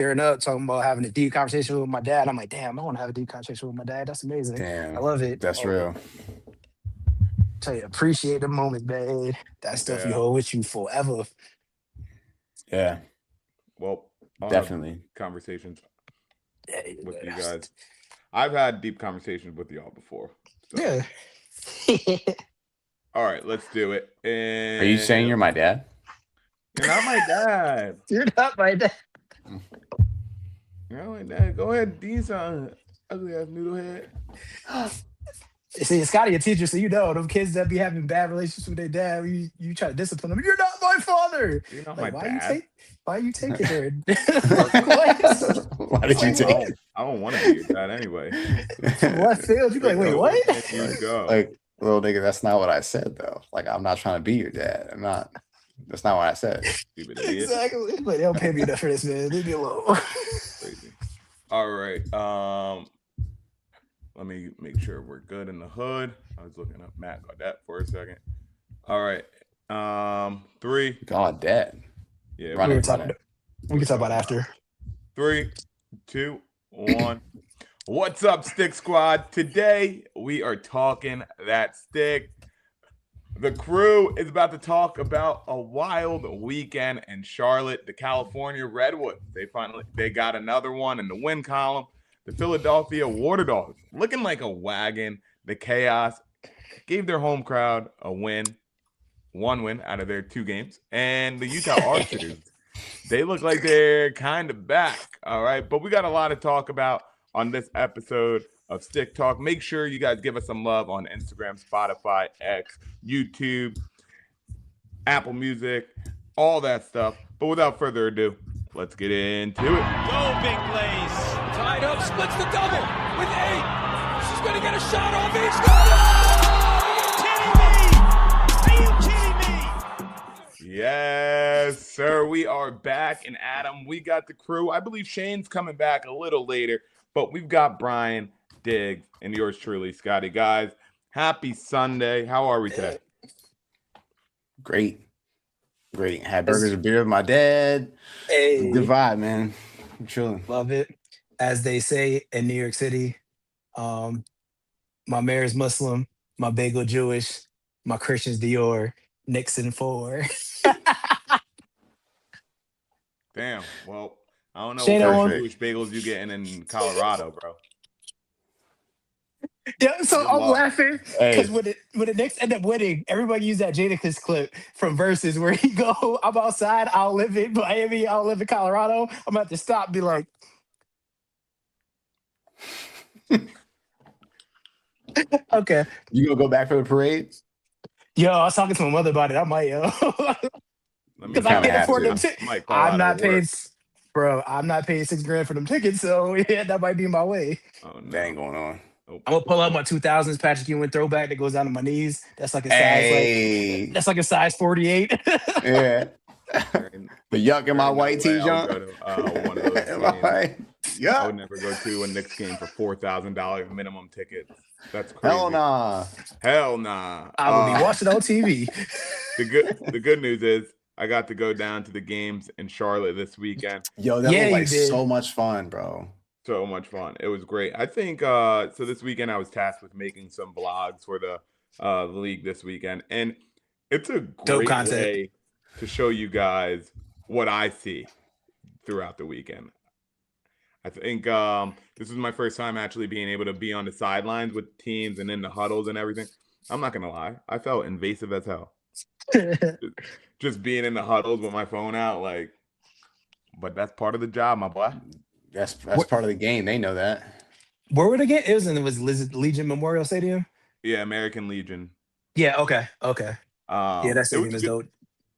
Tearing up, talking about having a deep conversation with my dad. I'm like, damn, I want to have a deep conversation with my dad. That's amazing. I Damn, love it. that's real. Tell you, appreciate the moment, man. That stuff you Yeah. hold with you forever. Yeah, Well, I'll have definitely. conversations Yeah, with you yeah. guys. I've had deep conversations with y'all before. So, Yeah. all right, let's do it. Are you saying And you're my dad? you're not my dad. You're not my dad. You're not my dad. Go ahead, D's on ugly ass noodle head. See, Scotty, a teacher, so you know them kids that be having bad relationships with their dad. You try to discipline them. You're not my father. You're not Like, my dad. why you taking her? Why did you take it? I don't want to be your dad anyway. What field? You be like, wait, what? You go. Like, little nigga, that's not what I said though. Like, I'm not trying to be your dad. I'm not. That's not what I said. Stupid idiot. Exactly. But they don't pay me enough for this, man. Leave me alone. Crazy. All right. Let me make sure we're good in the hood. I was looking up Matt Gaudette for a second. All right. 3. God, dad. Yeah. Run we it, can run talk, it. we can talk about after. 3, 2, 1. What's up, Stick Squad? Today we are talking that stick. The crew is about to talk about a wild weekend in Charlotte. The California Redwoods. They got another one in the win column. The Philadelphia Waterdogs, looking like a wagon. The Chaos gave their home crowd a win. 1 win out of their 2 games. And the Utah Archers, they look like they're kind of back. All right. But we got a lot to talk about on this episode of Stick Talk. Make sure you guys give us some love on Instagram, Spotify, X, YouTube, Apple Music, all that stuff. But without further ado, let's get into it. Go, Big Blaze. Tied up, splits the double with 8. She's going to get a shot off each. Are you kidding me? Yes, sir. We are back. And Adam, we got the crew. I believe Shane's coming back a little later, but we've got Brian, Diggs, and yours truly, Scotty. Guys, happy Sunday. How are we today? Great. Had burgers and beer with my dad. Hey, Good vibe, man. I'm chilling. love it. As they say in New York City, my mayor's Muslim, my bagel Jewish, my Christian's Dior, Nixon 4. Damn. Well, I don't know Shane, what I want- Jewish bagels you getting in Colorado, bro. Yeah, so Good I'm luck. laughing because when the Knicks end up winning, everybody used that Jadakiss clip from Versus where he go, "I'm outside, I'll live in Miami, I'll live in Colorado." I'm about to stop, and be like, okay. You gonna go back for the parade? Yo, I was talking to my mother about it. I might, yo, because I kinda can't have afford to. them tickets. Might call out I'm not of paying, work. bro. I'm not paying $6,000 for them tickets, so yeah, that might be my way. Oh, no. That ain't going on. Nope. I'm gonna pull out my 2000s Patrick Ewing throwback that goes down to my knees. That's like a size, Hey. that's like a size 48. Yeah. The yuck in my There's no white tee, way I John. would go to, one of those Am I games. right? I Yeah. would never go to a Knicks game for $4,000 minimum tickets. That's crazy. Hell nah. Hell nah. I will be watching on TV. The good news is I got to go down to the games in Charlotte this weekend. Yo, that Yeah, was you like did. so much fun, bro. So much fun. It was great. I think so this weekend I was tasked with making some vlogs for the league this weekend. And it's a great content. way to show you guys what I see throughout the weekend. I think this is my first time actually being able to be on the sidelines with teams and in the huddles and everything. I'm not gonna lie, I felt invasive as hell. Just being in the huddles with my phone out, like, but that's part of the job, my boy. That's part of the game. They know that. Where would it get? It was Legion Memorial Stadium. Yeah, American Legion. Yeah. Okay. Yeah, that stadium is dope.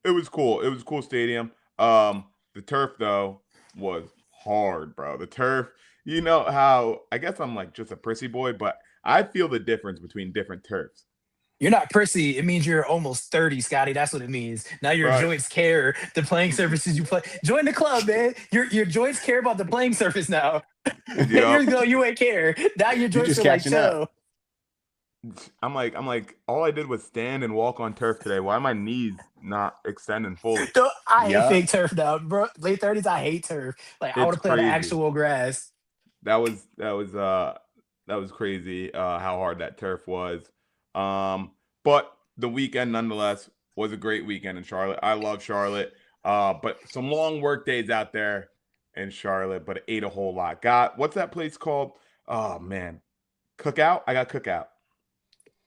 It was cool. It was a cool stadium. The turf though was hard, bro. The turf. You know how I guess I'm like just a prissy boy, but I feel the difference between different turfs. You're not prissy. It means you're almost 30, Scotty. That's what it means. Now your Right. joints care the playing surfaces you play. Join the club, man. Your joints care about the playing surface now. 10 years ago, you ain't care. Now your joints just are like, catching up. chill. I'm like, all I did was stand and walk on turf today. Why are my knees not extending fully? I hate Yeah. fake turf now, bro. Late 30s, I hate turf. Like I want It's to play on the crazy. actual grass. That was crazy how hard that turf was. But the weekend nonetheless was a great weekend in Charlotte. I love Charlotte. But some long work days out there in Charlotte, but it ate a whole lot. What's that place called? Oh man. Cookout? I got Cookout.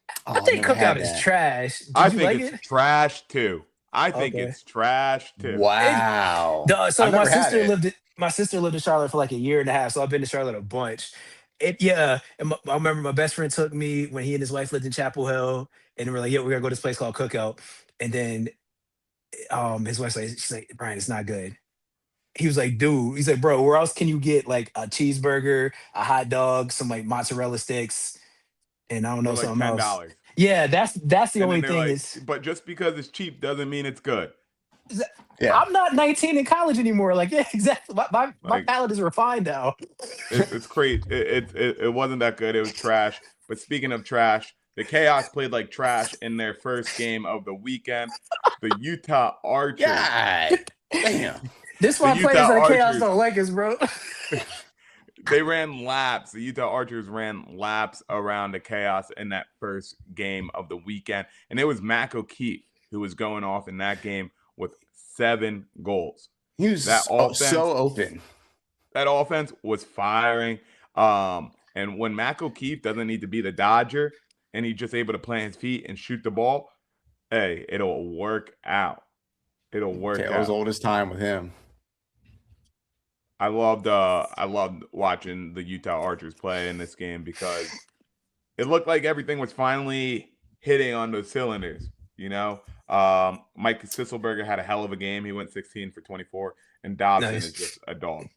I Oh, I've think never Cookout had is that. trash. I Did you think like it's it? trash too. I think Okay. it's trash too. Wow. So I've never had it. my sister lived in Charlotte for like a year and a half, so I've been to Charlotte a bunch. Yeah, and I remember my best friend took me when he and his wife lived in Chapel Hill, and we're like, yeah, we're gonna go to this place called Cookout. And then his wife's like, she's like, Brian, it's not good. He was like, dude, he's like, bro, where else can you get like a cheeseburger, a hot dog, some like mozzarella sticks, and I don't For know like something else. $10. Yeah, that's the And then only they're thing like, is but just because it's cheap doesn't mean it's good. Yeah. I'm not 19 in college anymore. Like, yeah, exactly. My Like palate is refined now. it's crazy. It wasn't that good. It was trash. But speaking of trash, the Chaos played like trash in their first game of the weekend. The Utah Archers. God damn. This The why players Utah of the chaos Archers. don't like us, bro. They ran laps. The Utah Archers ran laps around the Chaos in that first game of the weekend. And it was Mac O'Keefe who was going off in that game with 7 goals. He was That offense, so open. that offense was firing. And when Mac O'Keefe doesn't need to be the Dodger and he's just able to plant his feet and shoot the ball, hey, it'll work out. It'll work Okay, it was out. oldest time with him. I loved watching the Utah Archers play in this game because it looked like everything was finally hitting on those cylinders, you know. Mike Sisselberger had a hell of a game. He went 16 for 24, and Dobson is Nice. just a dog.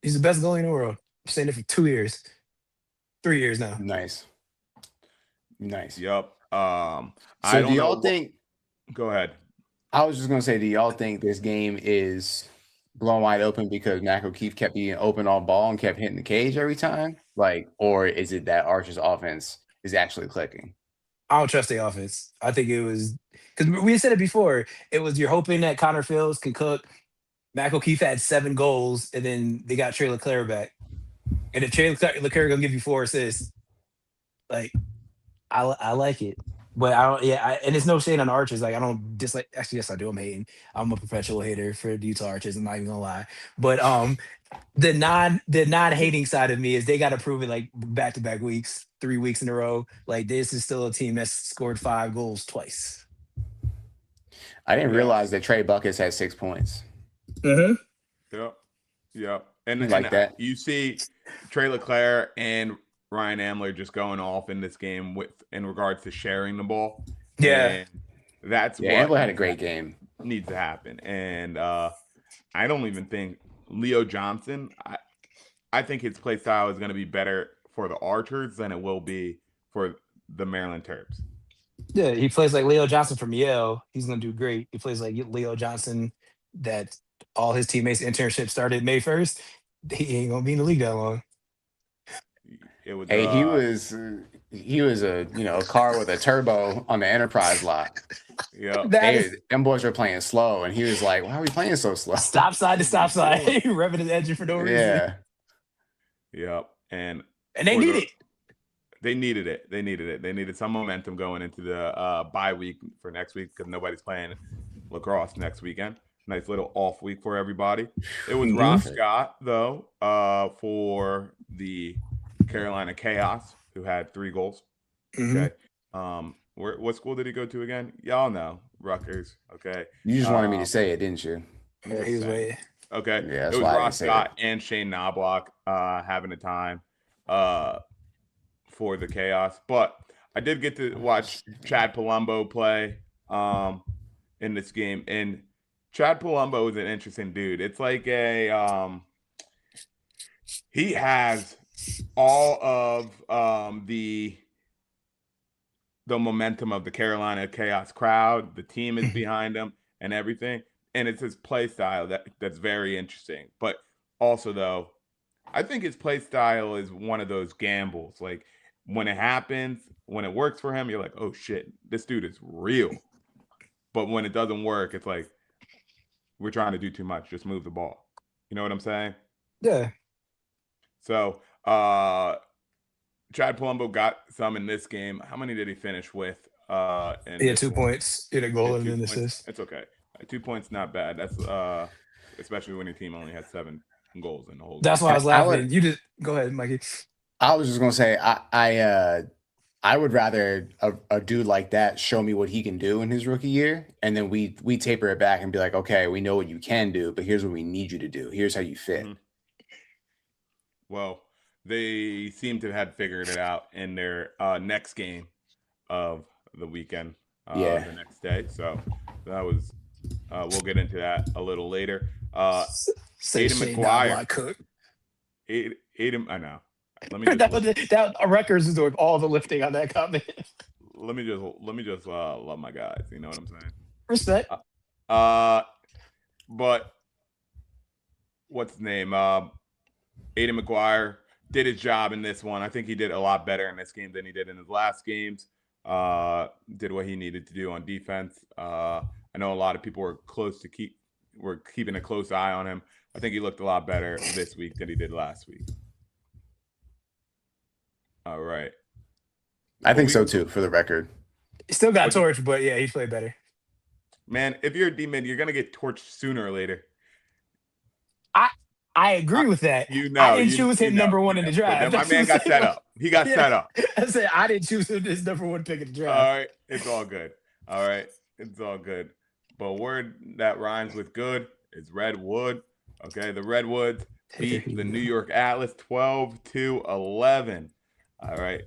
He's the best goalie in the world. I'm saying it for 2 years, 3 years now. Nice. Nice. Yep. So I don't do know. y'all think Go ahead. I was just gonna say, do y'all think this game is blown wide open because Mac O'Keefe kept being open on ball and kept hitting the cage every time? Like, or is it that Archer's offense is actually clicking? I don't trust the offense. I think it was because we said it before. It was you're hoping that Connor Fields can cook. Mac O'Keefe had 7 goals, and then they got Trey Leclerc back. And if Trey Leclerc gonna give you 4 assists, like I like it. But I don't. Yeah, and it's no shade on the Archers. Like I don't dislike. Actually, yes, I do. I'm hating. I'm a perpetual hater for the Utah Archers. I'm not even gonna lie. But the non hating side of me is they got to prove it like back to back weeks, 3 weeks in a row. Like this is still a team that's scored 5 goals twice. I didn't Yeah. realize that Trey Buckets had 6 points. Mm-hmm. Yep. And Like that. you see Trey Leclerc and Ryan Amler just going off in this game in regards to sharing the ball. Yeah. And that's Yeah, what Ambler had a great game. needs to happen. And I don't even think Leo Johnson, I think his play style is going to be better for the Archers than it will be for the Maryland Terps. Yeah, he plays like Leo Johnson from Yale. He's gonna do great. He plays like Leo Johnson that all his teammates' internship started May 1st. He ain't gonna be in the league that long. It was Hey, he was a car with a turbo on the Enterprise lot. yeah. That is Them boys were playing slow, and he was like, "Why are we playing so slow?" stop side to stop side, revving his engine for no reason. Yeah. Yep. And And they for need the- it. They needed it. They needed some momentum going into the bye week for next week because nobody's playing lacrosse next weekend. Nice little off week for everybody. It was Ross Scott though for the Carolina Chaos who had 3 goals. Mhm. Okay. What school did he go to again? Y'all know Rutgers. Okay. You just wanted me to say it, didn't you? I'm Yeah, just he was saying. waiting. Okay. Yeah, that's it was why I didn't Ross say Scott and Shane Knobloch having a time for the Chaos. But I did get to watch Chad Palumbo play in this game. And Chad Palumbo is an interesting dude. It's like he has all of the momentum of the Carolina Chaos crowd. The team is behind him and everything. And it's his play style that's very interesting. But also, though, I think his play style is one of those gambles. Like when it happens, when it works for him, you're like, oh shit, this dude is real. But when it doesn't work, it's like we're trying to do too much. Just move the ball. You know what I'm saying? Yeah. So Chad Palumbo got some in this game. How many did he finish with? He had 2 points. He had a goal and an assist. It's okay. 2 points, not bad. That's especially when your team only had 7 goals in the whole game. That's why I was laughing. You just go ahead, Mikey. I was just gonna say I would rather a dude like that show me what he can do in his rookie year, and then we taper it back and be like, okay, we know what you can do, but here's what we need you to do. Here's how you fit. Mm-hmm. Well, they seem to have figured it out in their next game of the weekend, the next day. So that was we'll get into that a little later. Aiden McGuire. Aiden, I know. Let me just, that Records is doing all the lifting on that comment. Let me just love my guys. You know what I'm saying? Respect. But what's his name? Aiden McGuire did his job in this one. I think he did a lot better in this game than he did in his last games. Did what he needed to do on defense. I know a lot of people were keeping a close eye on him. I think he looked a lot better this week than he did last week. All right. I think so too, for the record. He still got torched, but yeah, he played better. Man, if you're a D-mid, you're gonna get torched sooner or later. I agree with that. You know, I didn't choose him number one in the draft. My man got set up. He got set up. I said I didn't choose him as number one pick in the draft. All right, it's all good. All right, it's all good. But word that rhymes with good is Redwood. Okay, the Redwoods beat the New York Atlas 12-11. All right.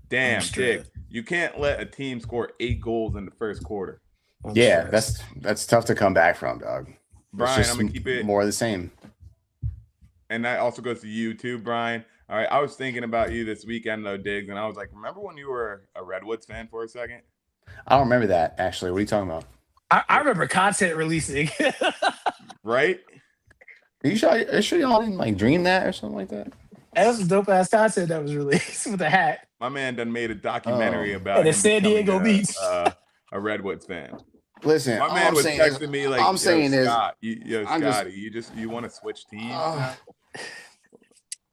Damn, Dick. You can't let a team score 8 goals in the first quarter. Yeah, that's tough to come back from, dog. Brian, I'm gonna keep it more of the same. And that also goes to you too, Brian. All right. I was thinking about you this weekend though, Diggs, and I was like, remember when you were a Redwoods fan for a second? I don't remember that actually. What are you talking about? I remember content releasing. Right? Are you sure y'all didn't like dream that or something like that? That was some dope ass content that was released with a hat. My man done made a documentary about the San Diego Beach. A Redwoods fan. Listen, my man was texting me like, I'm saying is, Scotty, you want to switch teams?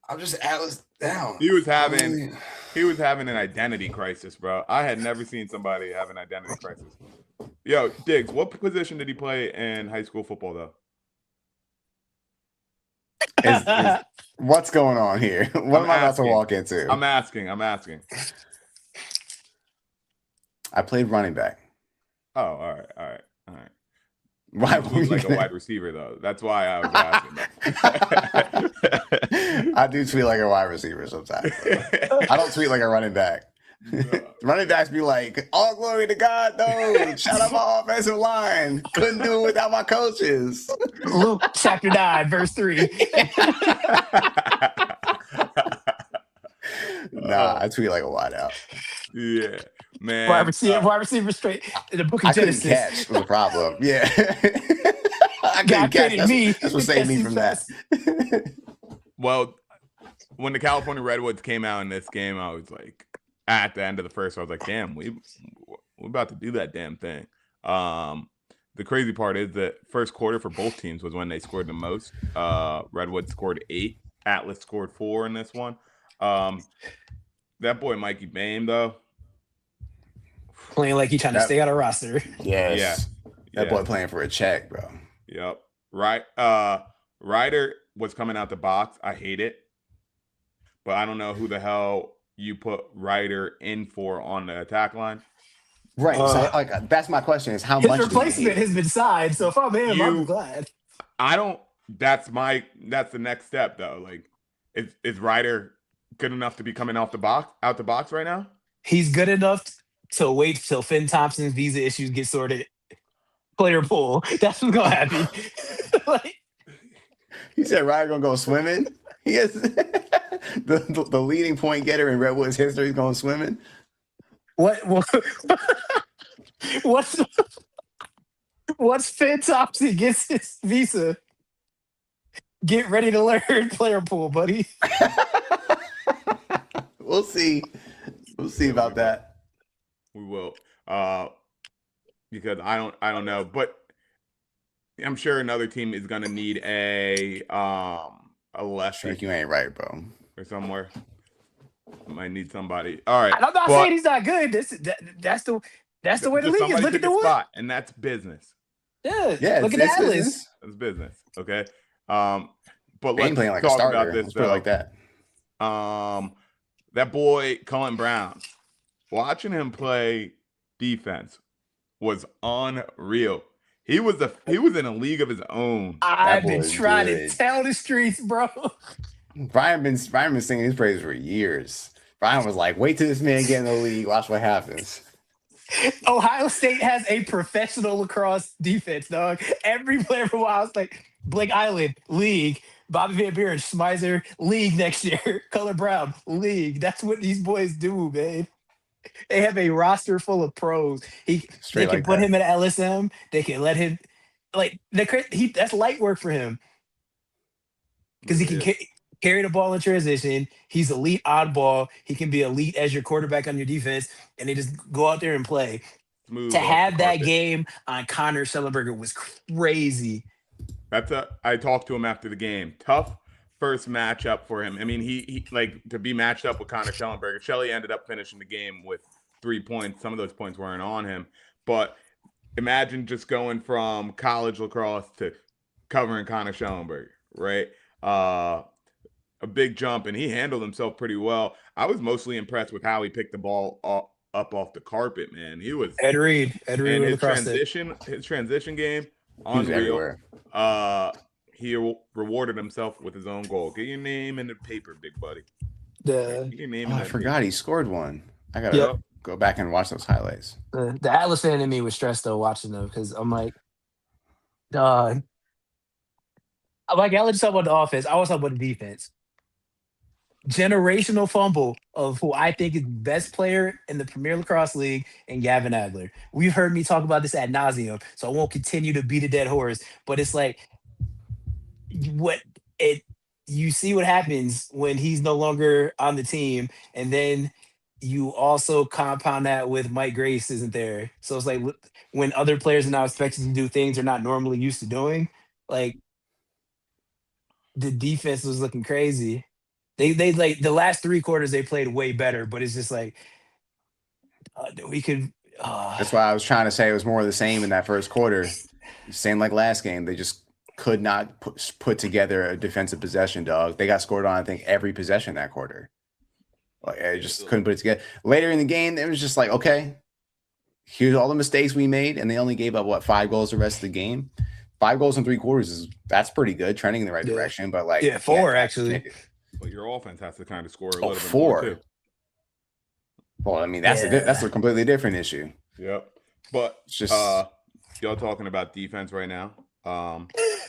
I'm just Atlas down. He was having an identity crisis, bro. I had never seen somebody have an identity crisis. Yo, Diggs, what position did he play in high school football though? What's going on here? What am I about to walk into? I'm asking. I played running back. Oh, all right. Why were you like a wide receiver though? That's why I was asking. I do tweet like a wide receiver sometimes. I don't tweet like a running back. Running backs be like, all glory to God, though. Shout out my offensive line. Couldn't do it without my coaches. Luke chapter 9, verse 3. Nah, I tweet like a wide out. Yeah, man. Wide receiver straight in the book of Genesis. I couldn't catch was a problem. Yeah. I couldn't catch. That's what saved me from that. Well, when the California Redwoods came out in this game, I was like, at the end of the first, I was like, damn, we're about to do that damn thing. The crazy part is that first quarter for both teams was when they scored the most. Redwood scored 8. Atlas scored 4 in this one. That boy Mikey Bame, though. Playing like he's trying to stay on a roster. Yes. Yeah. That boy playing for a check, bro. Yep. Right. Ryder was coming out the box. I hate it. But I don't know who the hell you put Ryder in for on the attack line. Right. So that's my question is how much his replacement has been signed. So if I'm him, I'm glad. I don't that's the next step though. Like is Ryder good enough to be coming out the box right now? He's good enough to wait till Finn Thompson's visa issues get sorted. Player pool. That's what's gonna happen. He said Ryder gonna go swimming. Yes. The leading point getter in Redwoods history is going swimming. Once Finn Thompson gets his visa, get ready to learn player pool, buddy. We'll see about that. We will. Because I don't know, but I'm sure another team is gonna need a lefty Shrek, you ain't right, bro. or somewhere. Might need somebody. All right. I'm not saying he's not good. That's the way the just league is. somebody Look took at the a one. spot, and that's business. Yeah, look at the it's Atlas. business. That's business. Okay. But They ain't let's playing like a talk starter. about this Let's put it like that. That boy Cullen Brown, watching him play defense was unreal. He was in a league of his own. I've been boy's trying good. to tell the streets, bro. Brian been singing his praise for years. Brian was like, "Wait till this man get in the league. Watch what happens." Ohio State has a professional lacrosse defense, dog. Every player for a while, it's like Blake Island, league. Bobby Van Buren, Schmeiser, league next year. Cullen Brown, league. That's what these boys do, man. They have a roster full of pros. They can like put that. him at LSM. They can let him, like, that's light work for him. Because he can carry the ball in transition. He's elite oddball. He can be elite as your quarterback on your defense. And they just go out there and play. Smooth To off have the that carpet. game on Connor Schellenberger was crazy. I talked to him after the game. Tough first matchup for him. I mean, he like to be matched up with Connor Schellenberger. Shelly ended up finishing the game with 3 points. Some of those points weren't on him. But imagine just going from college lacrosse to covering Connor Schellenberger, right? A big jump, and he handled himself pretty well. I was mostly impressed with how he picked the ball up off the carpet, man. He was Ed Reed and with his transition game, He was unreal. everywhere. He rewarded himself with his own goal. Get your name in the paper, big buddy. The Get your name in I that forgot he scored one. I gotta Yep. go back and watch those highlights. the Atlas fan in me was stressed though watching them because I'm like, dog. I'm like, I let you talk about the offense. I was talking about the defense. Generational fumble of who I think is the best player in the Premier Lacrosse League and Gavin Adler. We've heard me talk about this ad nauseum, so I won't continue to beat a dead horse. But it's like you see what happens when he's no longer on the team, and then you also compound that with Mike Grace isn't there. So it's like when other players are now expected to do things they're not normally used to doing, like the defense was looking crazy. They like the last 3 quarters they played way better, but it's just like we could. That's why I was trying to say it was more of the same in that first quarter. Same like last game. They just could not put together a defensive possession, dog. They got scored on, I think, every possession that quarter. Like I just couldn't put it together. Later in the game, it was just like, okay, here's all the mistakes we made, and they only gave up 5 goals the rest of the game. 5 goals in 3 quarters that's pretty good, trending in the right direction. But like 4 actually. Well, your offense has to kind of score a little bit 4. more too. Well, I mean that's a completely different issue. Yep. But It's just y'all talking about defense right now.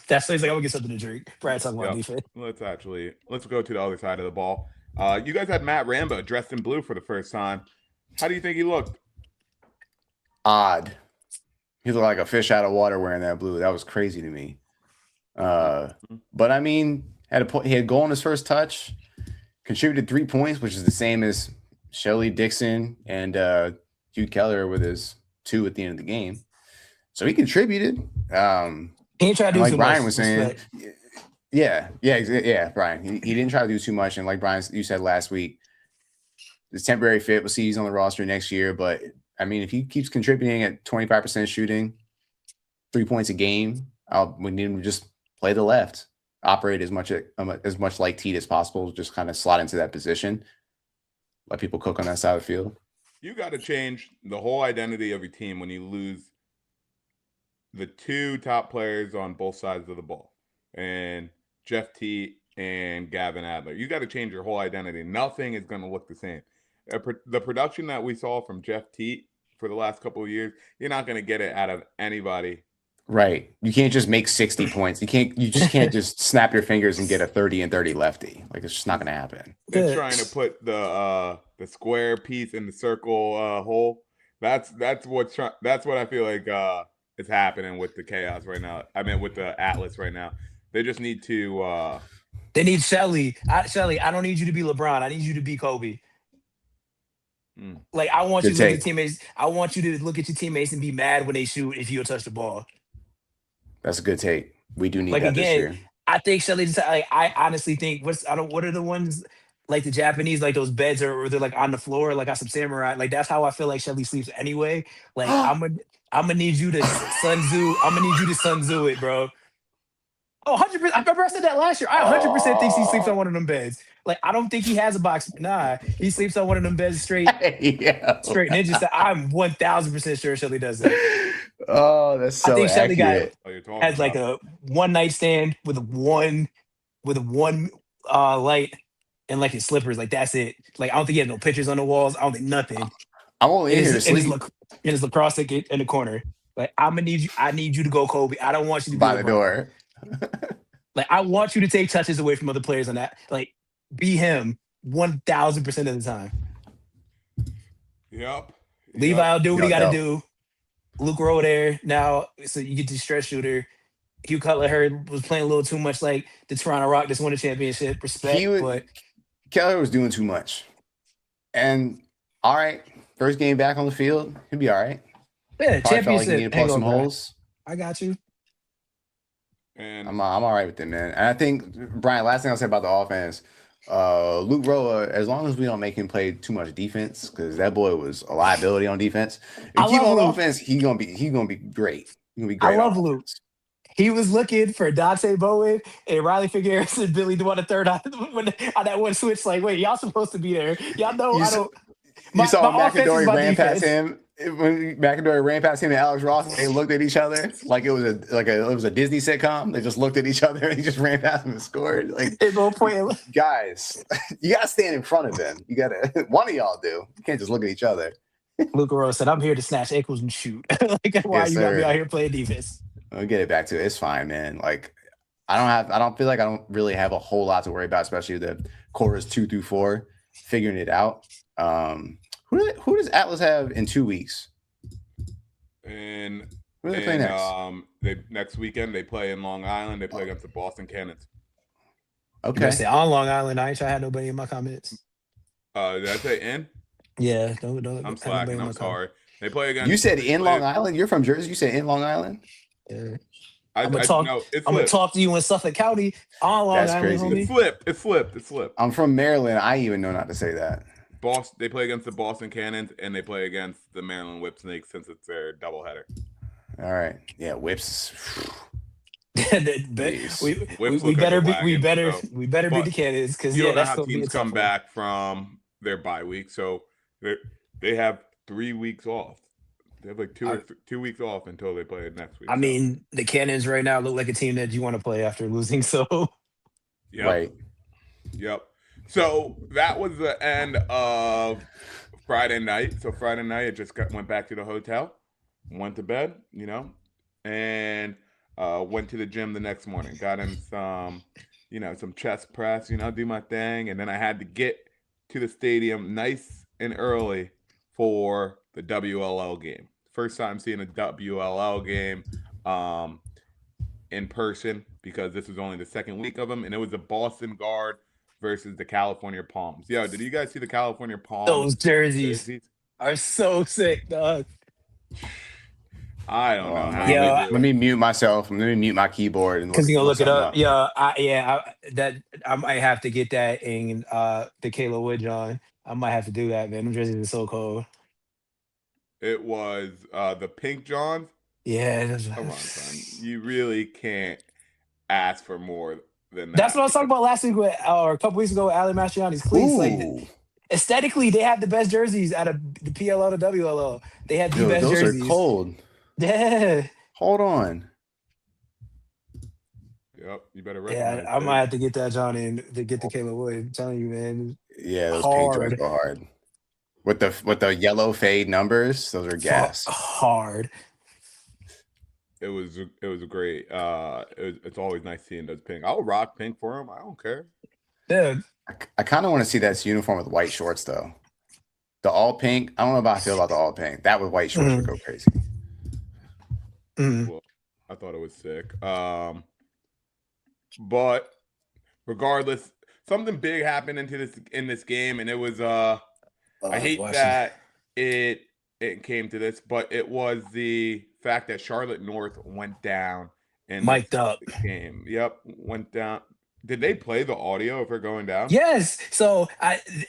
That's like I'm gonna get something to drink. Brad talking about defense. Let's go to the other side of the ball. You guys had Matt Rambo dressed in blue for the first time. How do you think he looked? Odd. He looked like a fish out of water wearing that blue. That was crazy to me. But I mean, he had a goal in his first touch, contributed 3 points, which is the same as Shelly Dixon and Hugh Keller with his 2 at the end of the game. So he contributed. He ain't try to do like too Brian much. was saying, yeah, Brian. He didn't try to do too much, and like Brian, you said last week, it's temporary fit. We'll see he's on the roster next year. But I mean, if he keeps contributing at 25% shooting, 3 points a game, we need him to just play the left, operate as much like Teed as possible, just kind of slot into that position, let people cook on that side of the field. You got to change the whole identity of your team when you lose the 2 top players on both sides of the ball, and Jeff Teed and Gavin Adler. You got to change your whole identity. Nothing is going to look the same. The production that we saw from Jeff Teed for the last couple of years, you're not going to get it out of anybody. Right. You can't just make 60 points. You just can't just snap your fingers and get a 30 and 30 lefty. Like it's just not going to happen. They're trying to put the square piece in the circle hole. That's what I feel like is happening with the chaos right now. I mean, with the Atlas right now. They just need to. They need Shelly. Shelly, I don't need you to be LeBron. I need you to be Kobe. Like, I want you Good to look at take. teammates. I want you to look at your teammates and be mad when they shoot if you touch the ball. That's a good take. We do need Like, that this again, year. I think Shelly. Like, I honestly think what are the ones like the Japanese, like those beds or they're like on the floor, like got some samurai. Like, that's how I feel like Shelly sleeps anyway. Like, I'm gonna need you to Sun Tzu. I'm gonna need you to Sun Tzu it, bro. Oh, 100%. I remember I said that last year. I 100% think he sleeps on one of them beds. Like, I don't think he has a box. Nah, he sleeps on one of them beds straight Yeah. ninja style. I'm 1000% sure Shelly does that. Oh, that's I so think Shelly accurate. has like a one night stand with a one light and like his slippers. Like, that's it. Like, I don't think he has no pictures on the walls. I don't think nothing. I'm only in here to sleep. In his lacrosse ticket in the corner. Like, I'm gonna need you. I need you to go Kobe. I don't want you to be By the LeBron. door. Like, I want you to take touches away from other players on that. Like, be him 1000% of the time. Yep. Levi will do what he got to Yep. do. Luke Rowe there now, so you get the stress shooter. Hugh Cutler heard was playing a little too much like the Toronto Rock just won a championship. Respect, but Keller was doing too much. And all right, first game back on the field, he'll be all right. yeah, Probably felt like he championship. needed to plug some hangover. holes. I got you. And I'm all right with it, man. And I think, Brian, last thing I'll say about the offense, Luke Rowe, as long as we don't make him play too much defense, because that boy was a liability on defense. If I we keep love on Luke. offense, he's gonna be great. He's gonna be great. I love on Luke. offense. He was looking for Dante Bowen and Riley Figueroa and Billy Dwan the third on that one switch. Like, wait, y'all supposed to be there. Y'all know I don't. You saw my offense is McAdory my ran past defense. him. When McAdory ran past him and Alex Ross, they looked at each other like it was a Disney sitcom. They just looked at each other and he just ran past him and scored. Like, At no point, guys, you gotta stand in front of him. You gotta one of y'all do. You can't just look at each other. Luke Rose said, "I'm here to snatch ankles and shoot." Like, why Yes, you got me sir. out here playing defense? I'll get it back to it. It's fine, man. Like, I don't feel like I don't really have a whole lot to worry about, especially the quarters 2 through 4, figuring it out. Who does Atlas have in 2 weeks? And Who do they play next? Next weekend they play in Long Island. They play against the Boston Cannons. Okay. Say on Long Island. I ain't trying to have nobody in my comments. Did I say in? Yeah, don't. I'm have nobody slacking. in my I'm sorry. They play against. You said in Long Island? You're from Jersey. You said in Long Island? Yeah. I'm I'm it's gonna talk to you in Suffolk County on Long That's Island, crazy. homie. It's flipped. I'm from Maryland. I even know not to say that. They play against the Boston Cannons and they play against the Maryland Whip Snakes since it's their doubleheader. All right. Yeah, whips. we better be the candidates because you don't know that's how gonna be a teams tough come one. back from their bye week, so they have 3 weeks off. They have like 2 weeks off until they play next week. I mean, the Cannons right now look like a team that you want to play after losing. So, yep. Right. Yep. So that was the end of Friday night. So Friday night, I just went back to the hotel, went to bed, and went to the gym the next morning. Got in some chest press, do my thing, and then I had to get to the stadium nice and early for the WLL game. First time seeing a WLL game in person because this was only the second week of them, and it was the Boston Guard versus the California Palms. Yo, did you guys see the California Palms? those jerseys are so sick, dog. I don't know how. Let me mute myself. Let me mute my keyboard because you're gonna look it up. I might have to get that in the Kayla Wood John. I might have to do that, man. Them jerseys are so cold. It was the Pink Johns. Yeah, come on, son. You really can't ask for more than that. That's what I was talking about last week or a couple weeks ago with Ali Mastriani's cleats. Like, aesthetically, they have the best jerseys out of the PLL to WLL. They have the best jerseys. Those are cold. Yeah. Hold on. Yep, you better recognize I might have to get that John in to get the Kayla Wood. I'm telling you, man. Yeah, those Pink Johns go hard. With the yellow fade numbers, those are gas. Hard. It was great. It's always nice seeing those pink. I'll rock pink for him. I don't care. Yeah. I kind of want to see that uniform with white shorts though. The all pink. I don't know how I feel about the all pink. That with white shorts would go crazy. Well, I thought it was sick. But regardless, something big happened in this game, and it was I hate Washington. that it came to this, but it was the fact that Charlotte North went down in Mic'd up. the game. Yep, went down. Did they play the audio of her going down? Yes. So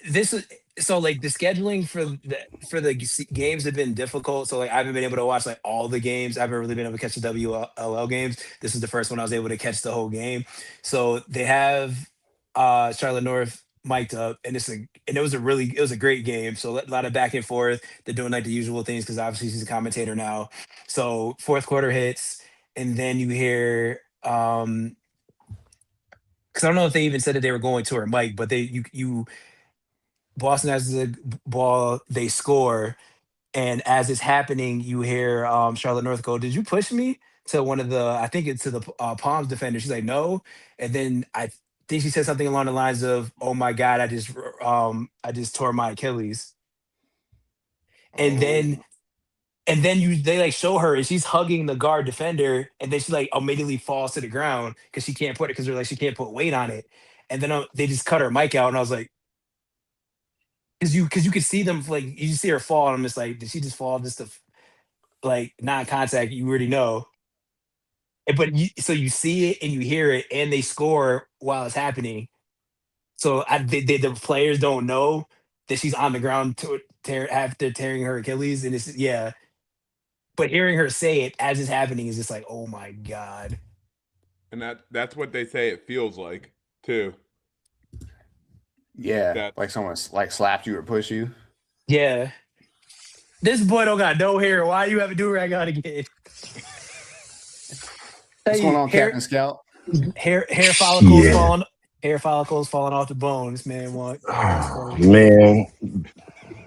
this is so like the scheduling for the games have been difficult. So like I haven't been able to watch like all the games. I haven't really been able to catch the WLL games. This is the first one I was able to catch the whole game. So they have Charlotte North mic'd up, and it was a great game. So a lot of back and forth. They're doing like the usual things because obviously she's a commentator now. So fourth quarter hits, and then you hear because I don't know if they even said that they were going to her mic, but Boston has the ball, they score, and as it's happening, you hear Charlotte North go, "Did you push me?" To one of the, I think it's to the Palms defender. She's like, "No," and then I think she said something along the lines of, "Oh my God, I just tore my Achilles," and then. Oh. And then they like show her and she's hugging the guard defender, and then she like immediately falls to the ground because she can't put it because they're like she can't put weight on it. And then they just cut her mic out, and I was like, because you could see them like you see her fall, and I'm just like, did she just fall just to like non-contact? You already know, but so you see it and you hear it, and they score while it's happening. So the players don't know that she's on the ground after tearing her Achilles, and it's yeah. But hearing her say it as it's happening is just like, oh my God. And that's what they say it feels like too. Yeah, like someone like slapped you or pushed you. Yeah. This boy don't got no hair. Why you have a do-rag on again? What's going on, Captain Scout? Hair follicles falling off the bone. This man want. Oh, man.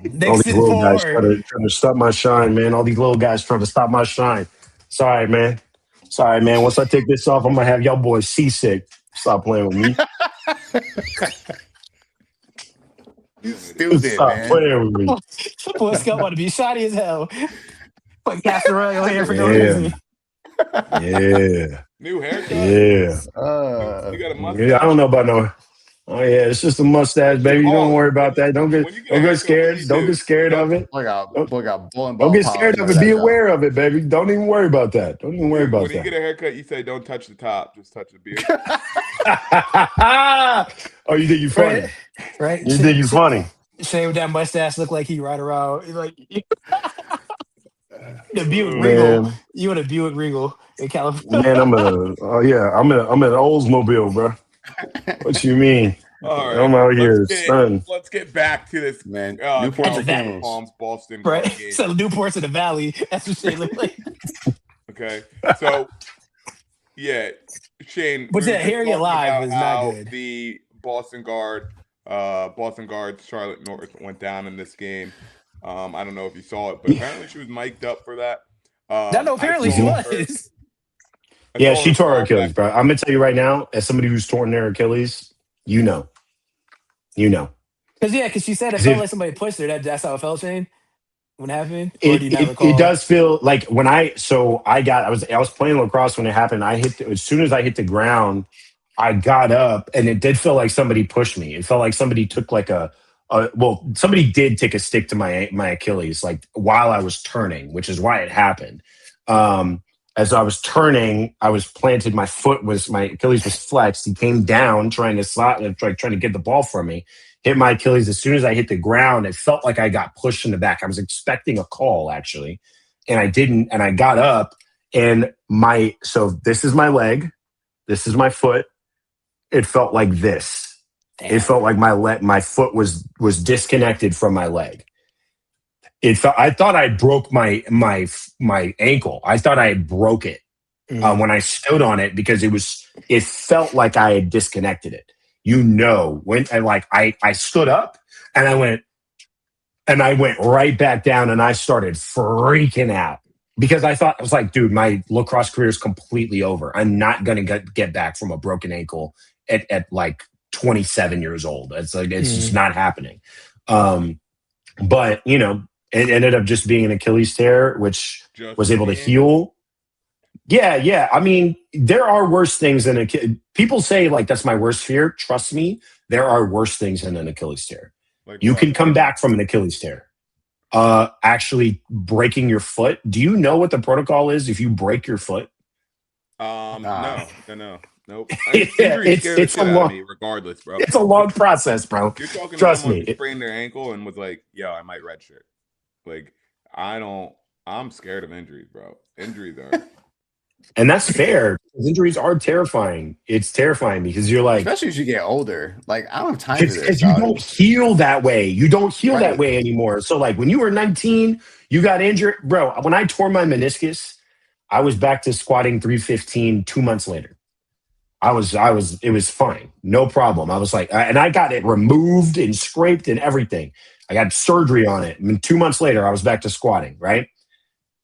All Next these little guys trying to stop my shine, man. All these little guys trying to stop my shine. Sorry, man. Once I take this off, I'm gonna have y'all boys seasick. Stop playing with me. You stupid, Stop man. playing with me. Boy Scott want to be shoddy as hell. Put castor oil here for no reason. Yeah. New haircut. Yeah. You got a mustache. Yeah, I don't know about no. Oh yeah, it's just a mustache, baby. Don't worry about that. Don't get scared. Don't get scared of it. Don't get scared of it. Be aware of it, baby. Don't even worry about that. Don't even worry about that. When you get a haircut, you say, "Don't touch the top, just touch the beard." Oh, you think you're funny? Right? You think you're funny? Shane with that mustache look like he ride around like the Buick Regal. Man. You in a Buick Regal in California? Man, I'm an Oldsmobile, bro. What you mean? All right, I'm out here, son. Let's get back to this, man. Newport Palms, Boston, right? Game. So Newport's in the valley. That's what Shane look like. Okay, so yeah, Shane. But yeah, hearing it live is not good. The Boston Guard, Charlotte North went down in this game. I don't know if you saw it, but apparently she was mic'd up for that. No, apparently she was. Yeah, she tore her Achilles, bro. I'm gonna tell you right now, as somebody who's torn their Achilles, you know. Because she said it felt like somebody pushed her. That's how it felt, Shane. When it happened, or do you not recall? It does feel like when I was playing lacrosse when it happened. As soon as I hit the ground, I got up, and it did feel like somebody pushed me. It felt like somebody took like somebody did take a stick to my Achilles, like while I was turning, which is why it happened. As I was turning, I was planted. My Achilles was flexed. He came down trying to trying to get the ball from me. Hit my Achilles. As soon as I hit the ground, it felt like I got pushed in the back. I was expecting a call actually, and I didn't. And I got up, and so this is my leg, this is my foot. It felt like this. Damn. It felt like my foot was disconnected from my leg. I thought I broke my ankle. I thought I broke it when I stood on it because it felt like I had disconnected it. When I stood up and I went right back down and I started freaking out because I was like, dude, my lacrosse career is completely over. I'm not going to get back from a broken ankle at like 27 years old. It's like, it's just not happening. But it ended up just being an Achilles tear, which was able to heal. Yeah. I mean, there are worse things than people say like that's my worst fear. Trust me, there are worse things than an Achilles tear. Like You what? can come back from an Achilles tear. Actually breaking your foot. Do you know what the protocol is if you break your foot? No. Nope. Yeah, Injuries scare the it's a shit out of long me, regardless, bro. it's a long process, bro. You're talking to Trust someone me. who sprained their ankle and was like, "Yo, I might redshirt." Like, I'm scared of injuries, bro. Injuries are. And that's fair. Injuries are terrifying. It's terrifying because you're like, Especially as you get older. Like, I don't have time for this. because you don't heal that way. You don't heal that Right. way anymore. So like when you were 19, you got injured, bro. When I tore my meniscus, I was back to squatting 315 2 months later. It was fine. No problem. I was like, and I got it removed and scraped and everything. I got surgery on it. And 2 months later, I was back to squatting, right?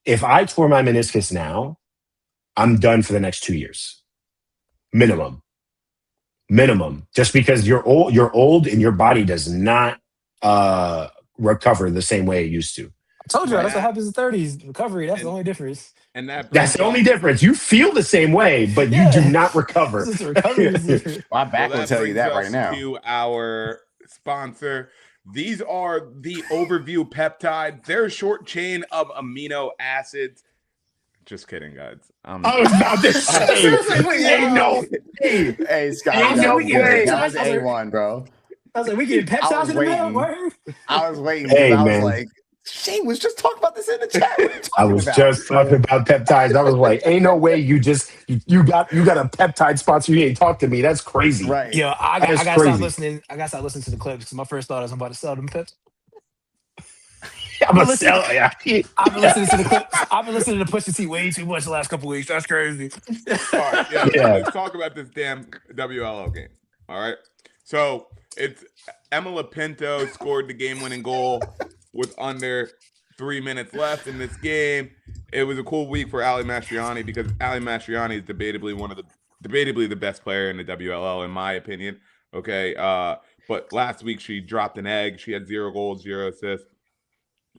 If I tore my meniscus now, I'm done for the next 2 years. Minimum. Just because you're old and your body does not recover the same way it used to. I told you that's what happens in 30s. Recovery, that's the only difference. And that's the only difference. You feel the same way, but you do not recover. Recovery is different. My back will tell you that right now. To our sponsor, these are the Overview peptides. They're a short chain of amino acids. Just kidding, guys. I was about to say, hey, Scott, that was A1, bro. I was like, we getting peptides in the mail? I was waiting. Hey, I was man. like, Shane was just talking about this in the chat. I was just talking about peptides. I was like, ain't no way you got a peptide sponsor. You didn't talk to me. That's crazy. Right. Yo, I gotta stop listening. I gotta stop listening to the clips because my first thought is I'm about to sell them pips. I've been listening to the clips. I've been listening to Push the T way too much the last couple weeks. That's crazy. All right, let's talk about this damn WLL game. All right. So it's Emma Lapinto scored the game-winning goal with under 3 minutes left in this game. It was a cool week for Ali Mastriani because Ali Mastriani is debatably the best player in the WLL in my opinion. Okay, but last week she dropped an egg. She had 0 goals, 0 assists.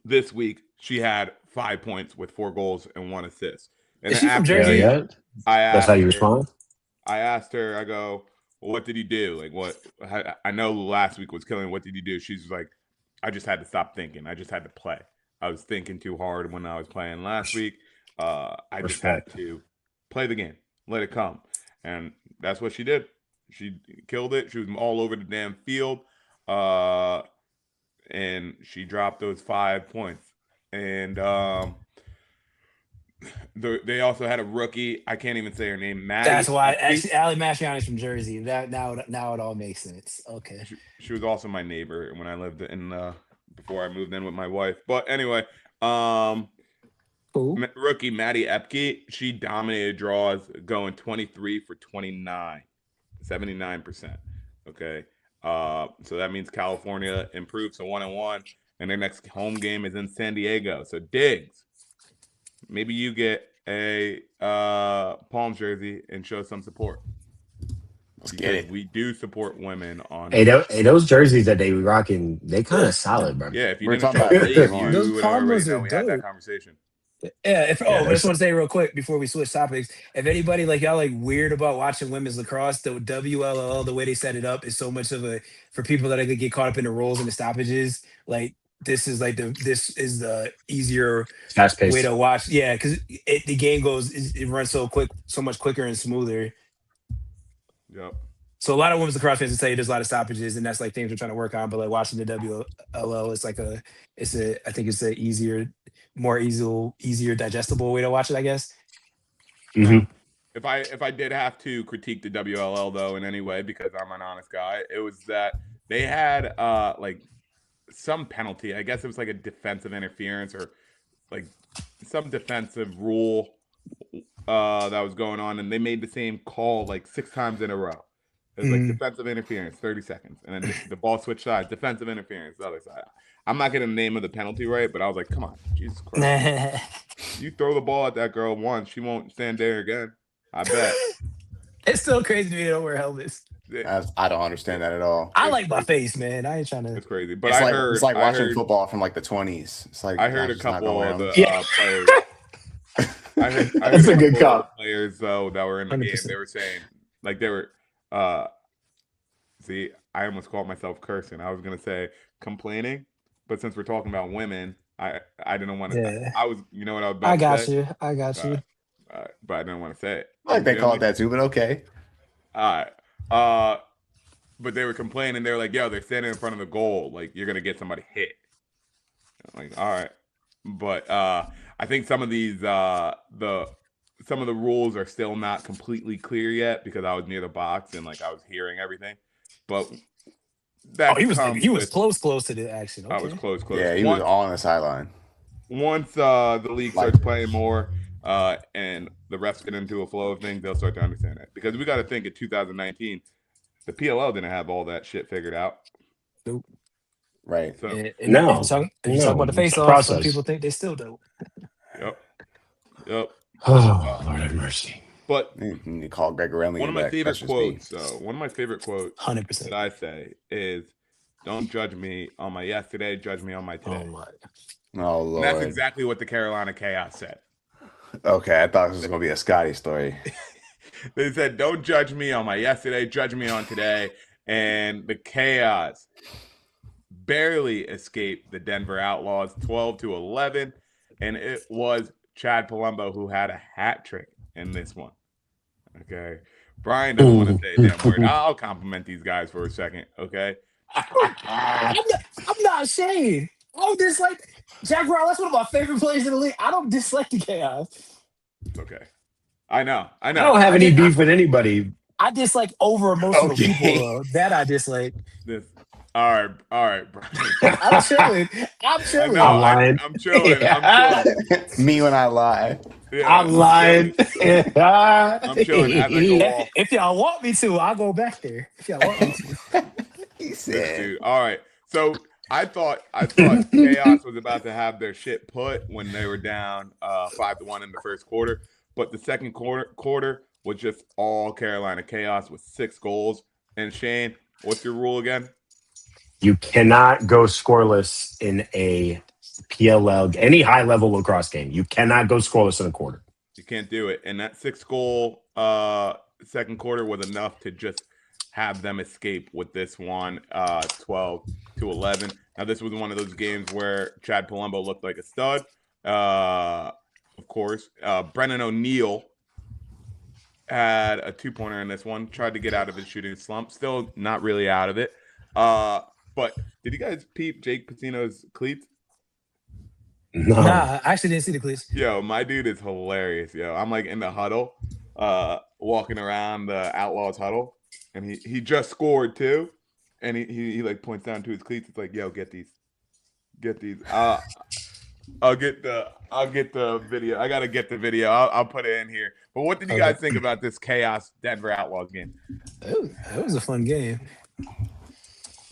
This week she had 5 points with 4 goals and 1 assist. And is she from Jersey? That's how you respond. I asked her. I go, well, "What did he do? Like what? I know last week was killing. What did he do?" She's like, I just had to stop thinking. I just had to play. I was thinking too hard when I was playing last week. I just had to play the game, let it come. And that's what she did. She killed it. She was all over the damn field. And she dropped those 5 points. And they also had a rookie. I can't even say her name. Maddie. That's why Ali Mastriani is from Jersey. Now it all makes sense. Okay. She was also my neighbor when I lived in before I moved in with my wife. But anyway, rookie Maddie Epke, she dominated draws, going 23 for 29, 79%. Okay. So that means California improved to 1-1, and their next home game is in San Diego. So Diggs, maybe you get a Palms jersey and show some support. Let's get it. We do support women on. Hey, those jerseys that they rocking, they kind of solid, bro. Yeah, if you We're didn't talking about those would Palms already know are we had that dope. conversation. Yeah. I just want to say real quick before we switch topics. If anybody y'all weird about watching women's lacrosse, the WLL, the way they set it up is so much of for people that get caught up in the rolls and the stoppages. This is the easier fast-paced way to watch. Yeah, because the game it runs so quick, so much quicker and smoother. Yep. So a lot of women's lacrosse fans will tell you there's a lot of stoppages, and that's things we're trying to work on. But watching the WLL, I think it's a easier digestible way to watch it, I guess. Mm-hmm. If I did have to critique the WLL though in any way, because I'm an honest guy, it was that they had some penalty. I guess it was a defensive interference or some defensive rule that was going on, and they made the same call 6 times in a row. It was defensive interference, 30 seconds, and then the ball switched sides, defensive interference, the other side. I'm not getting the name of the penalty right, but I was like, come on, Jesus Christ. You throw the ball at that girl once, she won't stand there again. I bet. It's still crazy to me they don't wear helmets. I don't understand that at all. I like my face, man. I ain't trying to. It's crazy. But it's like watching football from the 20s. It's like I heard a couple of the players. That's a good call. Players though that were in the 100%. Game, they were saying they were. See, I almost called myself cursing. I was gonna say complaining, but since we're talking about women, I didn't want to. Yeah, I was, you know what I was I about to got say, you. I got uh, you. but I didn't want to say it. I like You they feel call me? it that too, but okay. All right. But they were complaining. They were like, "Yo, they're standing in front of the goal. Like, you're gonna get somebody hit." I'm like, all right. But I think some of these some of the rules are still not completely clear yet because I was near the box and like I was hearing everything. But Oh, that comes he was with close to the action. I was Okay. close. Yeah, he was all on the sideline. Once the league starts playing more and the refs get into a flow of things, they'll start to understand that. Because we got to think in 2019, the PLL didn't have all that shit figured out. Nope. Right. So And No, if you no, talk about the it's face a off, some process. people think they still do. Yep. Oh, Lord have mercy. But You need to call Greg Orelli one of my back. favorite That's just me. quotes, one of my favorite quotes 100%. that I say is, "Don't judge me on my yesterday, judge me on my today." Oh my. Oh And that's Lord. exactly what the Carolina Chaos said. Okay, I thought this was gonna be a Scotty story. They said, "Don't judge me on my yesterday, judge me on today." And the Chaos barely escaped the Denver Outlaws 12-11, and it was Chad Palumbo who had a hat trick in this one. Okay. Brian doesn't want to say a damn word. I'll compliment these guys for a second, okay? I'm not ashamed. I don't dislike Jack Brown. That's one of my favorite players in the league. I don't dislike the Chaos. It's okay. I know. I don't have any beef with anybody. I dislike over emotional Okay. people. That I dislike. This. All right, Brian. I'm chilling. I'm I chilling. know. I'm lying. I'm chilling. I'm chilling. Me when I lie. Yeah, I'm lying. I'm chilling as I go off. If y'all want me to, I'll go back there. If y'all want me to. He This said. dude. All right. So I thought Chaos was about to have their shit put when they were down 5-1 in the first quarter, but the second quarter was just all Carolina Chaos with 6 goals. And Shane, what's your rule again? You cannot go scoreless in a PLL, any high level lacrosse game. You cannot go scoreless in a quarter. You can't do it. And that 6-goal second quarter was enough to just have them escape with this one 12-11. Now, this was one of those games where Chad Palumbo looked like a stud. Of course, Brennan O'Neill had a 2-pointer in this one, tried to get out of his shooting slump. Still not really out of it. But did you guys peep Jake Patino's cleats? No. Nah, I actually didn't see the cleats. Yo, my dude is hilarious. Yo, I'm like in the huddle, walking around the Outlaws huddle, and he just scored too, and he like points down to his cleats. It's like, yo, get these. I'll get the video. I gotta get the video. I'll put it in here. But what did you guys think about this Chaos Denver Outlaws game? That was a fun game.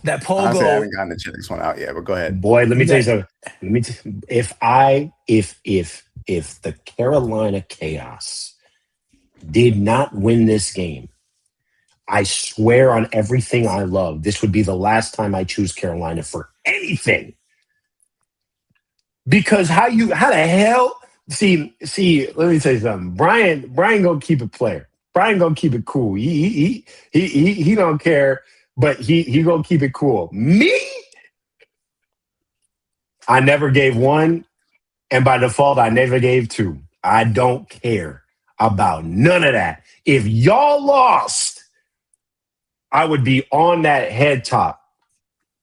That pogo. Honestly, I haven't gotten to check this one out yet, but go ahead. Boy, let me tell you something. If the Carolina Chaos did not win this game, I swear on everything I love, this would be the last time I choose Carolina for anything. Because how the hell see, let me tell you something. Brian gonna keep it player. Brian gonna keep it cool. He don't care, but he gonna keep it cool. Me, I never gave 1, and by default, I never gave 2. I don't care about none of that. If y'all lost, I would be on that head top.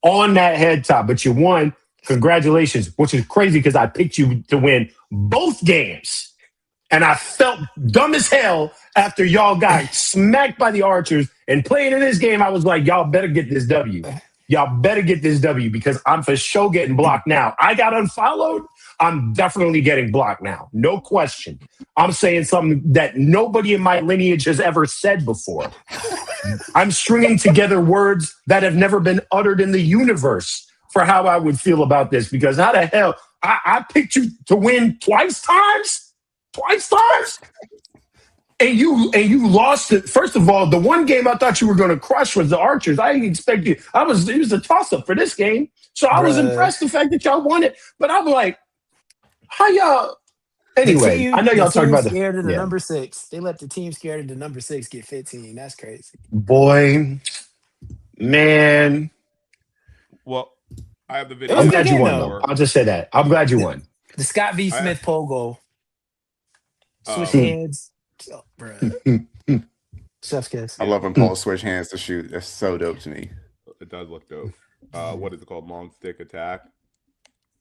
But you won. Congratulations, which is crazy because I picked you to win both games. And I felt dumb as hell after y'all got smacked by the Archers. And playing in this game, I was like, y'all better get this W. Y'all better get this W because I'm for sure getting blocked now. I got unfollowed. I'm definitely getting blocked now. No question. I'm saying something that nobody in my lineage has ever said before. I'm stringing together words that have never been uttered in the universe for how I would feel about this, because how the hell I picked you to win twice times, and you lost it. First of all, the one game I thought you were going to crush was the Archers. I didn't expect you. It was a toss up for this game, so I was impressed the fact that y'all won it. But I'm like, how y'all? Anyway, I know y'all talking about scared of the number 6. They let the team scared of the number 6 get 15. That's crazy. Boy, Man, Well, I have the It video. was I'm a good glad you game, won, though. though. I'll just say that. I'm glad you won. The Scott V. I have- Smith pole goal. Switch Oh. hands. Oh, bruh. Chef's kiss. I love when Paul switch hands to shoot. That's so dope to me. It does look dope. What is it called? Long stick attack.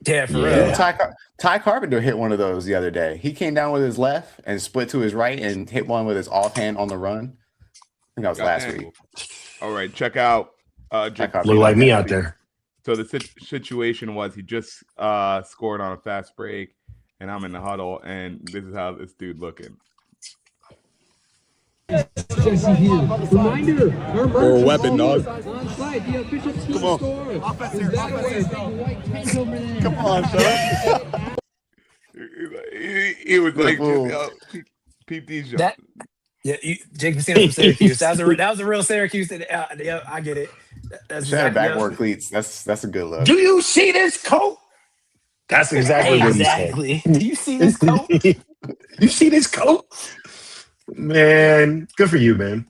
Yeah, for Yeah. real. Ty Carpenter hit one of those the other day. He came down with his left and split to his right and hit one with his offhand on the run. I think that was last Goddamn. week. All right, check out. Jake, Look Look like me out there. So the situation was he just scored on a fast break, and I'm in the huddle, and this is how this dude looking. Jesse here. Reminder, our merch Or a is weapon, always dog. on site. The official team Come on. store. Is that way? Big white tent over there. Come on, son. He was like, Fool. peep these shots. That yeah, Jake Messina from Syracuse. That was a real Syracuse. Yeah, I get it. That's Shout out exactly, backboard cleats. That's a good look. Do you see this coat? That's exactly what he said. Exactly. Do you see this coat? You see this coat? Man, good for you, man.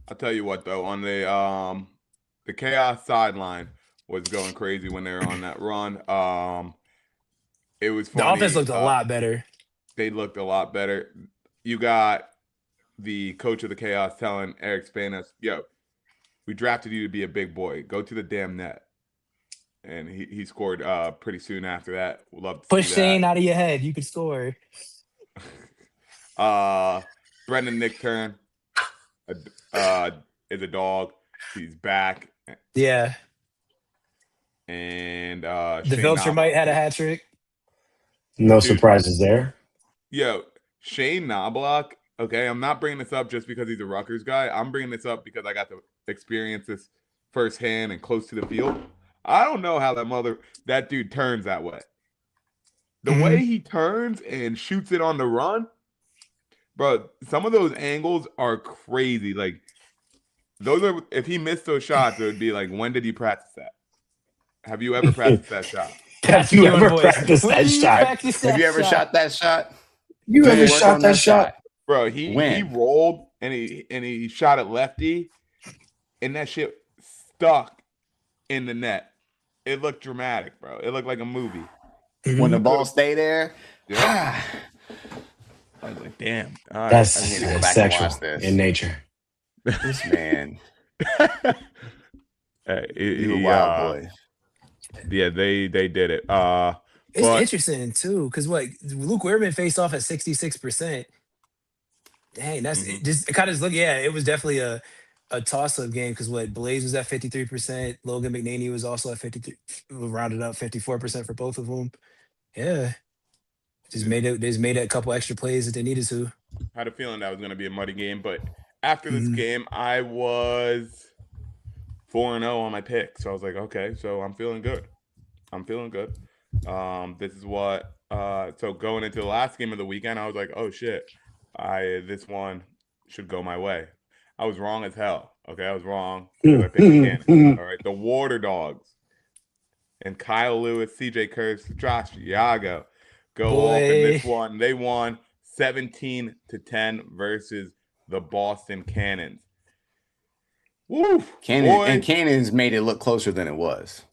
I'll tell you what though, on the Chaos sideline was going crazy when they were on that run. It was funny. The offense looked a lot better. They looked a lot better. You got the coach of the Chaos telling Eric Spanos, yo, we drafted you to be a big boy. Go to the damn net. And he scored pretty soon after that. We'd love to Push see Shane out of your head. You could score. that. Brendan Nick Turn is a dog. He's back. Yeah. And The Shane Viltrumite had a hat trick. No Dude. surprises there. Yo, Shane Knobloch. Okay, I'm not bringing this up just because he's a Rutgers guy. I'm bringing this up because I got to experience this firsthand and close to the field. I don't know how that dude turns that way. The way he turns and shoots it on the run, bro, some of those angles are crazy. Like, if he missed those shots, it would be like, when did he practice that? Have you ever practiced that shot? Have you ever Boys, practiced when that do you shot? practice that Have you ever shot? shot that shot? You Did ever you work shot on that shot? Bro, he When? rolled and he shot it lefty, and that shit stuck in the net. It looked dramatic, bro. It looked like a movie. When the ball stay there? Yeah. I was like, damn. All right. That's, I need to go that's back and sexual watch this. in nature. This man. You a He, wild boy. Yeah, they did it. It's But- interesting too, because Luke Weirman faced off at 66%. Dang, that's Mhm. just kind of look. Yeah, it was definitely a toss-up game because Blaze was at 53%, Logan McNaney was also at 53, rounded up 54% for both of them. Yeah, just made a couple extra plays that they needed to. had a feeling that was going to be a muddy game, but after this Mhm. game, I was 4-0 on my pick. So I was like, okay, so I'm feeling good. This is what so going into the last game of the weekend, I was like, oh shit, this one should go my way. I was wrong as hell. Okay, I was wrong. I picked the Cannon. All right, the Waterdogs and Kyle Lewis, CJ Kurtz, Josh Iago go off in this one. They won 17-10 versus the Boston Cannons. Woo! Cannons made it look closer than it was.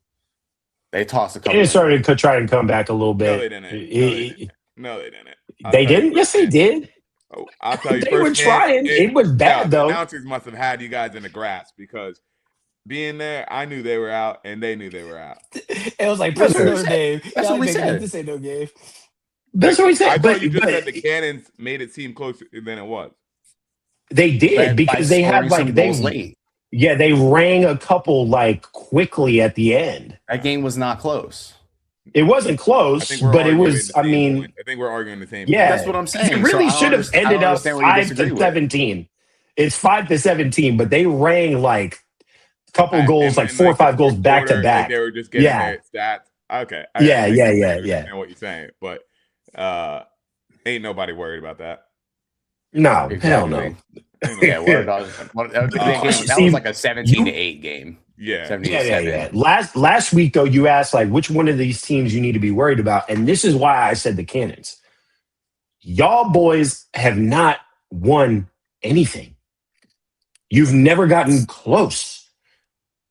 They tossed a couple. It started to try and come back a little No, they bit. didn't. No, they didn't. I'll They tell you didn't? Yes, they firsthand. did. Oh, I'll tell you They were firsthand, trying. It was bad, the though. announcers must have had you guys in the grasp because being there, I knew they were out and they knew they were out. It was like That's press what we Notre said. Dame. That's what we Y'all said. make This ain't no game. That's what we said. I But, thought you just but said the Cannons made it seem closer than it was. they did because they had late. yeah, they rang a couple quickly at the end. That game was not close. It wasn't I close, think we're but it arguing was. the I same mean, point. I think we're arguing the same. yeah, point. That's what I'm saying. It really So I should don't have ended up understand what you disagree with. 5-17. It's 5-17, but they rang a couple goals, And 4 or 5 goals fourth back to quarter, back. They were just getting Yeah. their stats. Okay. Yeah. understand what you're saying, but ain't nobody worried about that. No, hell no. Yeah, that was like a 17-8 game. Yeah. 17-7. Yeah. Last week though, you asked which one of these teams you need to be worried about, and this is why I said the Cannons. Y'all boys have not won anything. You've never gotten close.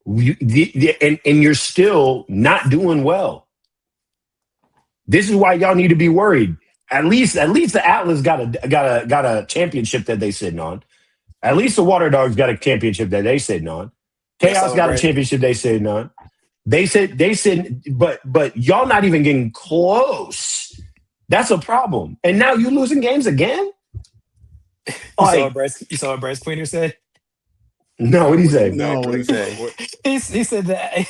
And you're still not doing well. This is why y'all need to be worried. At least the Atlas got a championship that they sitting on. At least the Waterdogs got a championship that they sitting on. Chaos got a championship they sitting on. They said, but y'all not even getting close. That's a problem. And now you losing games again? You saw what Bryce Queener said? No, what did he say? No, what did he say? He said that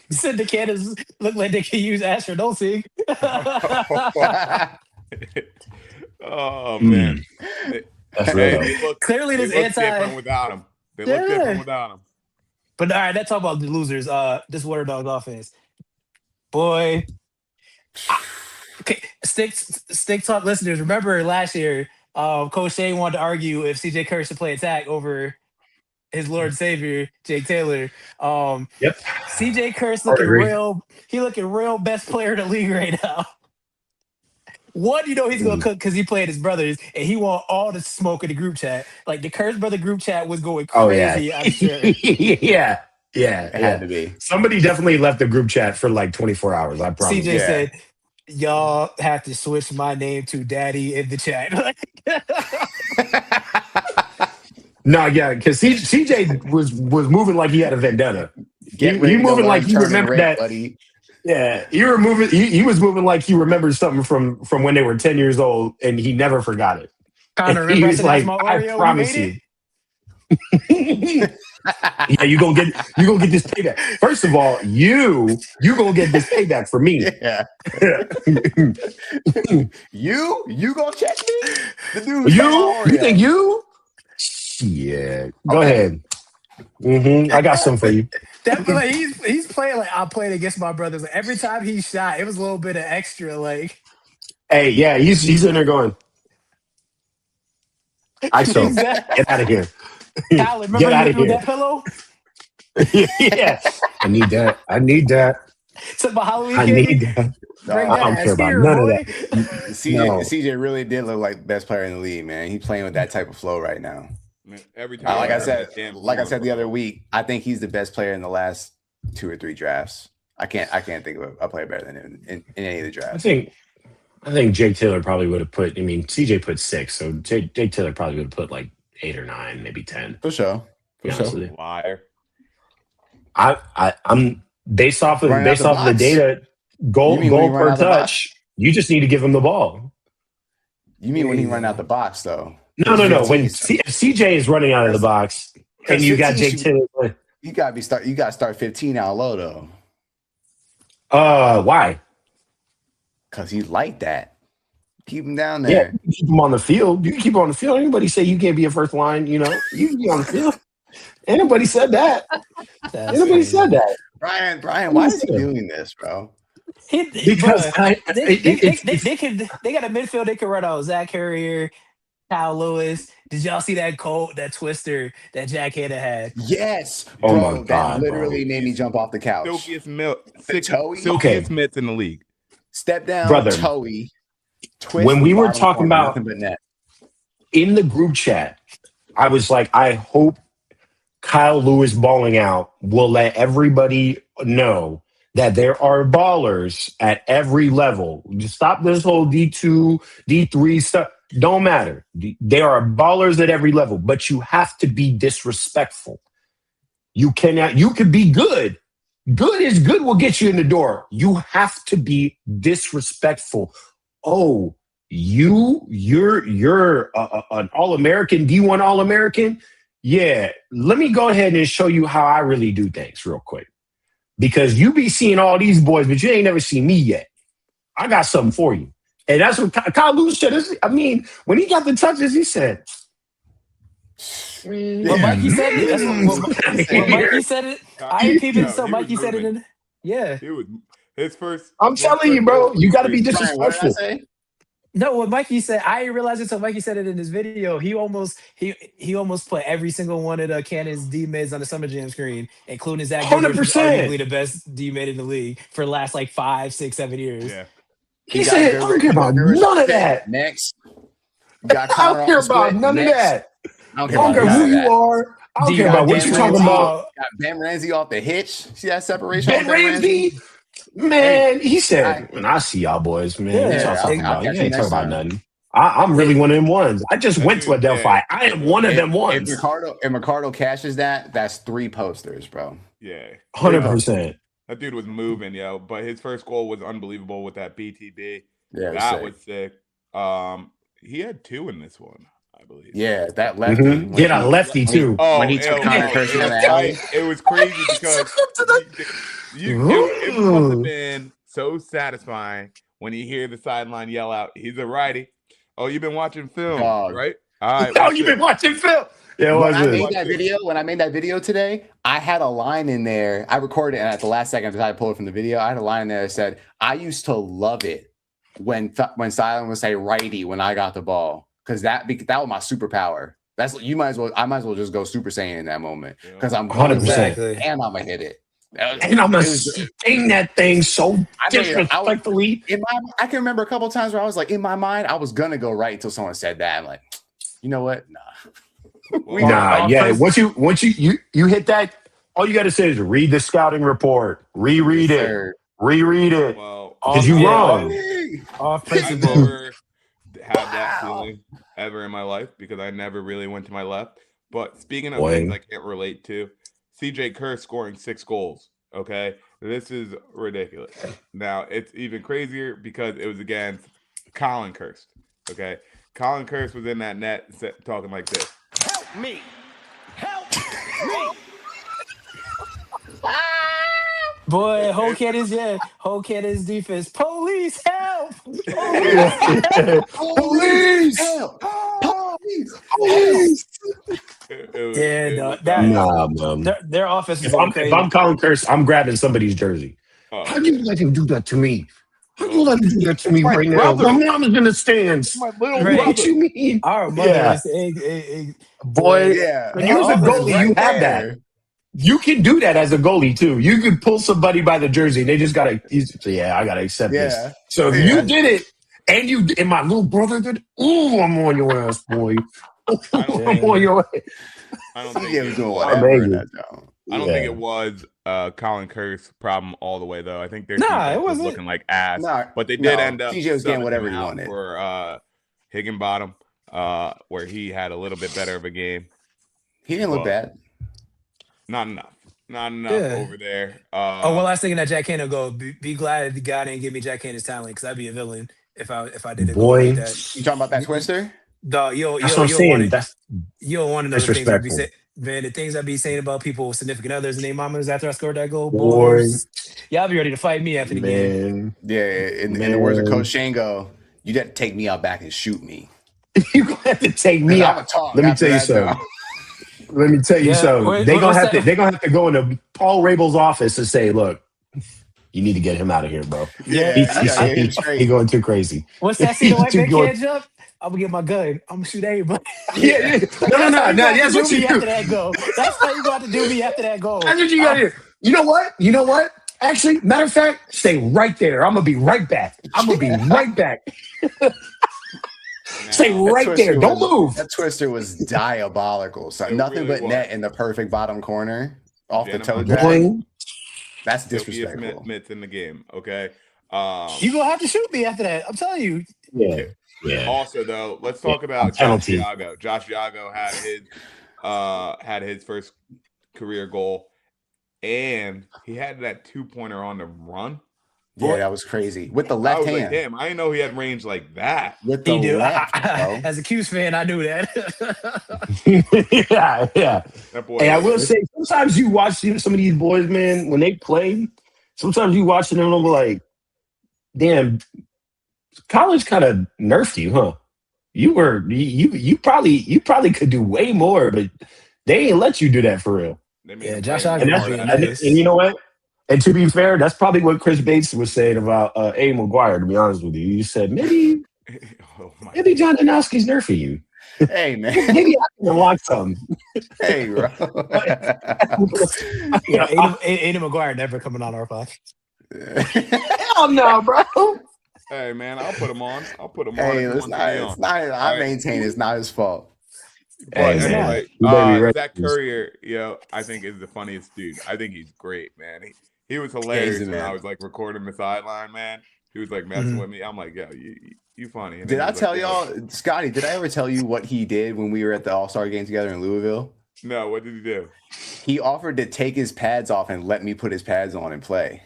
he said the cannons look like they can use astrodosing. Oh man. That's real. Clearly this look different without him. They look different without him. But all right, let's talk about the losers. This Waterdogs offense. Boy. Okay, stick talk listeners. Remember last year, Coach Shane wanted to argue if CJ Kerr should play attack over his Lord Savior, Jake Taylor. Yep. CJ Kerr's looking real best player in the league right now. One, he's gonna cook because he played his brothers, and he want all the smoke in the group chat. Like the Kerr's brother group chat was going crazy. I'm sure. Yeah. It had to be. Somebody definitely left the group chat for like 24 hours. I promise. CJ said, "Y'all have to switch my name to Daddy in the chat." No, yeah, because CJ was moving like he had a vendetta. He moving like he remembered that. Buddy. Yeah, he was moving like he remembered something from when they were 10 years old, and he never forgot it. Connor, He was like, Oreo, "I promise you." Yeah, you gonna get this payback. First of all, you gonna get this payback for me. Yeah. you gonna check me? The dude. You think you? Yeah. Go ahead. I got some for you. Definitely, he's playing like I'm playing against my brothers. Like, every time he shot, it was a little bit of extra. Like, hey, yeah, he's in there going. ISO, get out of here. Kyle, remember you with that pillow? Yeah, I need that. Took my Halloween I candy. need that. Bring I that don't ass care about here, none of boy. that. CJ really did look like the best player in the league, man. He's playing with that type of flow right now. Man, every time, like I said the other week, I think he's the best player in the last 2 or 3 drafts. I can't think of a player better than him in any of the drafts. I think Jake Taylor probably would have put. I mean, CJ put 6, so Jake Taylor probably would have put like 8 or 9, maybe 10. For sure. Liar. I'm based off of the data. Goal per touch. You just need to give him the ball. You mean when he run out the box though? No. When CJ is running out of the box, and you got Jake Taylor, you got to start 15 out low though. Why? Because he's like that. Keep him down there. Yeah, keep him on the field. You can keep him on the field. Anybody say you can't be a first line? You can be on the field. Anybody said that? Said that? Brian, why is he doing this, bro? Because they got a midfield. They can run out Zach Harrier, Kyle Lewis. Did y'all see that twister that Jack Hanna had? Yes. Oh bro, my God, that literally made me jump off the couch. Silkiest mitts in the league. Step down, brother. Toey. Twist when we were talking corner, about in the group chat, I was like, I hope Kyle Lewis balling out will let everybody know that there are ballers at every level. Just stop this whole D2, D3 stuff. Don't matter. There are ballers at every level, but you have to be disrespectful. You could be good. Good is good will get you in the door. You have to be disrespectful. Oh, you're an All-American, D1 All-American? Yeah, let me go ahead and show you how I really do things real quick. Because you be seeing all these boys, but you ain't never seen me yet. I got something for you. And that's what Kyle Lewis said. I mean, when he got the touches, he said... Well, Mikey said it. That's what Mikey said it. I ain't keeping it, so Mikey said it. Yeah. It was his first. I'm telling you, bro, you got to be disrespectful. No, what Mikey said, I didn't realize it until Mikey said it in his video. He almost put every single one of the Cannon's D mids on the Summer Jam screen, including Zach. 100%. Arguably the best D mid in the league for the last like 5, 6, 7 years. Yeah. He said, I don't care about none of that. Next. I don't care about none of that. I don't care who you are. I don't D, care you about got what Dan you talking Ramsey. about. Got Ben Ramsey off the hitch. See that separation? Ben on Ben Ramsey, man, Hey, he said, "Man, I see y'all boys, man. What y'all Yeah, talking I'll about? catch You you ain't next talking about time. nothing. I'm really one of them ones. I just That went to dude, Adelphi. I am one of them If ones. Ricardo cashes that, that's 3 posters, bro. yeah. 100%. That dude was moving, yo. But his first goal was unbelievable with that BTB. Yeah, it was That sick. was sick. He had 2 in this one, I believe. Yeah, that lefty. Mm-hmm. Get a lefty too. When he took Connor Kirsten in the alley. It was crazy because it must have been so satisfying when you hear the sideline yell out, "He's a righty." Oh, you've been watching film, Dog. right? All right. Oh, you've been watching film. Yeah, When I it? made that video today, I had a line in there. I recorded it, and at the last second, I decided to pull it from the video. I had a line in there that said, "I used to love it when Silent would say righty when I got the ball, because that was my superpower. I might as well just go Super Saiyan in that moment because I'm 100%, and I'm gonna hit it. And I'm gonna sting that thing so disrespectfully. I can remember a couple of times where I was like, in my mind, I was gonna go right until someone said that. I'm like, you know what? Nah. Once you hit that, all you got to say is read the scouting report, reread it. Well, because you wrong. Off I principle. never had that feeling ever in my life because I never really went to my left. But speaking of things I can't relate to, CJ Kerr scoring 6 goals. Okay, this is ridiculous. Now it's even crazier because it was against Colin Kirst. Okay, Colin Kirst was in that net talking like this. Help me! Help me! Boy, Hulk had his defense. Police help! Police! Help! Police! Man. Their offense is going crazy. If I'm Colin Kirst, I'm grabbing somebody's jersey. How do you let him do that to me? How do you let him do that to me right now? My mom is in the stands. My little What you mean? Our mother is boy. Yeah. When you're a goalie, you have that. You can do that as a goalie too. You can pull somebody by the jersey, and they just gotta. I gotta accept this. So if you did it, and my little brother did. Ooh, I'm on your ass, boy. I'm on your ass. I don't think was doing whatever in that zone. I don't think it was Colin Kerr's problem all the way though. I think their it defense was wasn't looking like ass, but they did end up. CJ was getting whatever he wanted for Higginbottom, where he had a little bit better of a game. He didn't look bad. Not enough over there. Well, I was thinking that Jack Cannon go. Be glad the guy didn't give me Jack Cannon's talent because I'd be a villain if I did it. Boy, like that. You talking about that twister? That's what I'm saying. You don't want to know the things I'd be saying. Man, the things I'd be saying about people with significant others and their mamas after I scored that goal, boys. Y'all be ready to fight me after the game. Yeah, in the words of Coach Shango, you got to take me out back and shoot me. You gonna have to take me out. Let me tell you something. They're gonna have to go into Paul Rabel's office and say, "Look, you need to get him out of here, bro. He's going too crazy." What's that scene? The white man can't jump. I'm gonna get my gun. I'm gonna shoot everybody. No. That's what you do after that goal. That's how you got to do me after that goal. That's what you got to do. You know what? Actually, matter of fact, stay right there. I'm gonna be right back. Stay right there. Don't move. That twister was diabolical. So nothing really but net in the perfect bottom corner off the toe drag. That's disrespectful. Mitts in the game. Okay. You gonna have to shoot me after that. I'm telling you. Yeah. Also, though, let's talk about Josh Giago. Josh Giago had his first career goal, and he had that 2-pointer on the run. Yeah, that was crazy. With the left hand. Like, damn, I didn't know he had range like that. With the left, bro. As a Q's fan, I knew that. Yeah. Hey, I will say, sometimes you watch some of these boys, man, when they play, sometimes you watch them and I'm like, damn, college kind of nerfed you, huh? You probably could do way more, but they ain't let you do that for real. Yeah, Josh and you know what? And to be fair, that's probably what Chris Bates was saying about A. McGuire, to be honest with you. You said, maybe John Donowski's nerfing you. Hey, man. Maybe I can unlock something. Hey, bro. Aiden McGuire never coming on our podcast. Hell no, bro. Hey, man, I'll put him on. Hey, I maintain it's not his fault. But Hey, man. anyway, You better be ready. Zach Courier, I think is the funniest dude. I think he's great, man. He was hilarious when I was like recording the sideline, man. He was like messing with me. I'm like, yo, you funny. And Did I was tell like, y'all, Scotty? Did I ever tell you what he did when we were at the All-Star game together in Louisville? No, what did he do? He offered to take his pads off and let me put his pads on and play.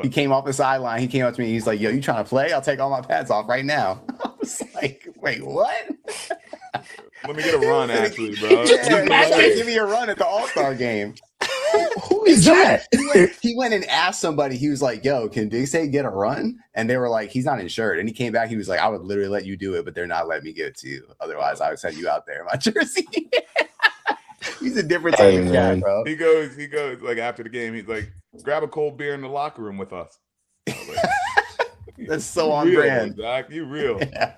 He came off the sideline. He came up to me. He's like, yo, you trying to play? I'll take all my pads off right now. I was like, wait, what? Let me get a run, actually, bro. Yeah, give me a run at the All-Star game. Who is that? He went and asked somebody. He was like, yo, can Big Say get a run? And they were like, he's not insured. And he came back. He was like, I would literally let you do it, but they're not letting me give it to you. Otherwise, I would send you out there in my jersey. He's a different type of guy, bro. He goes like after the game, he's like, grab a cold beer in the locker room with us. That's so on brand. Zach, you real. Yeah.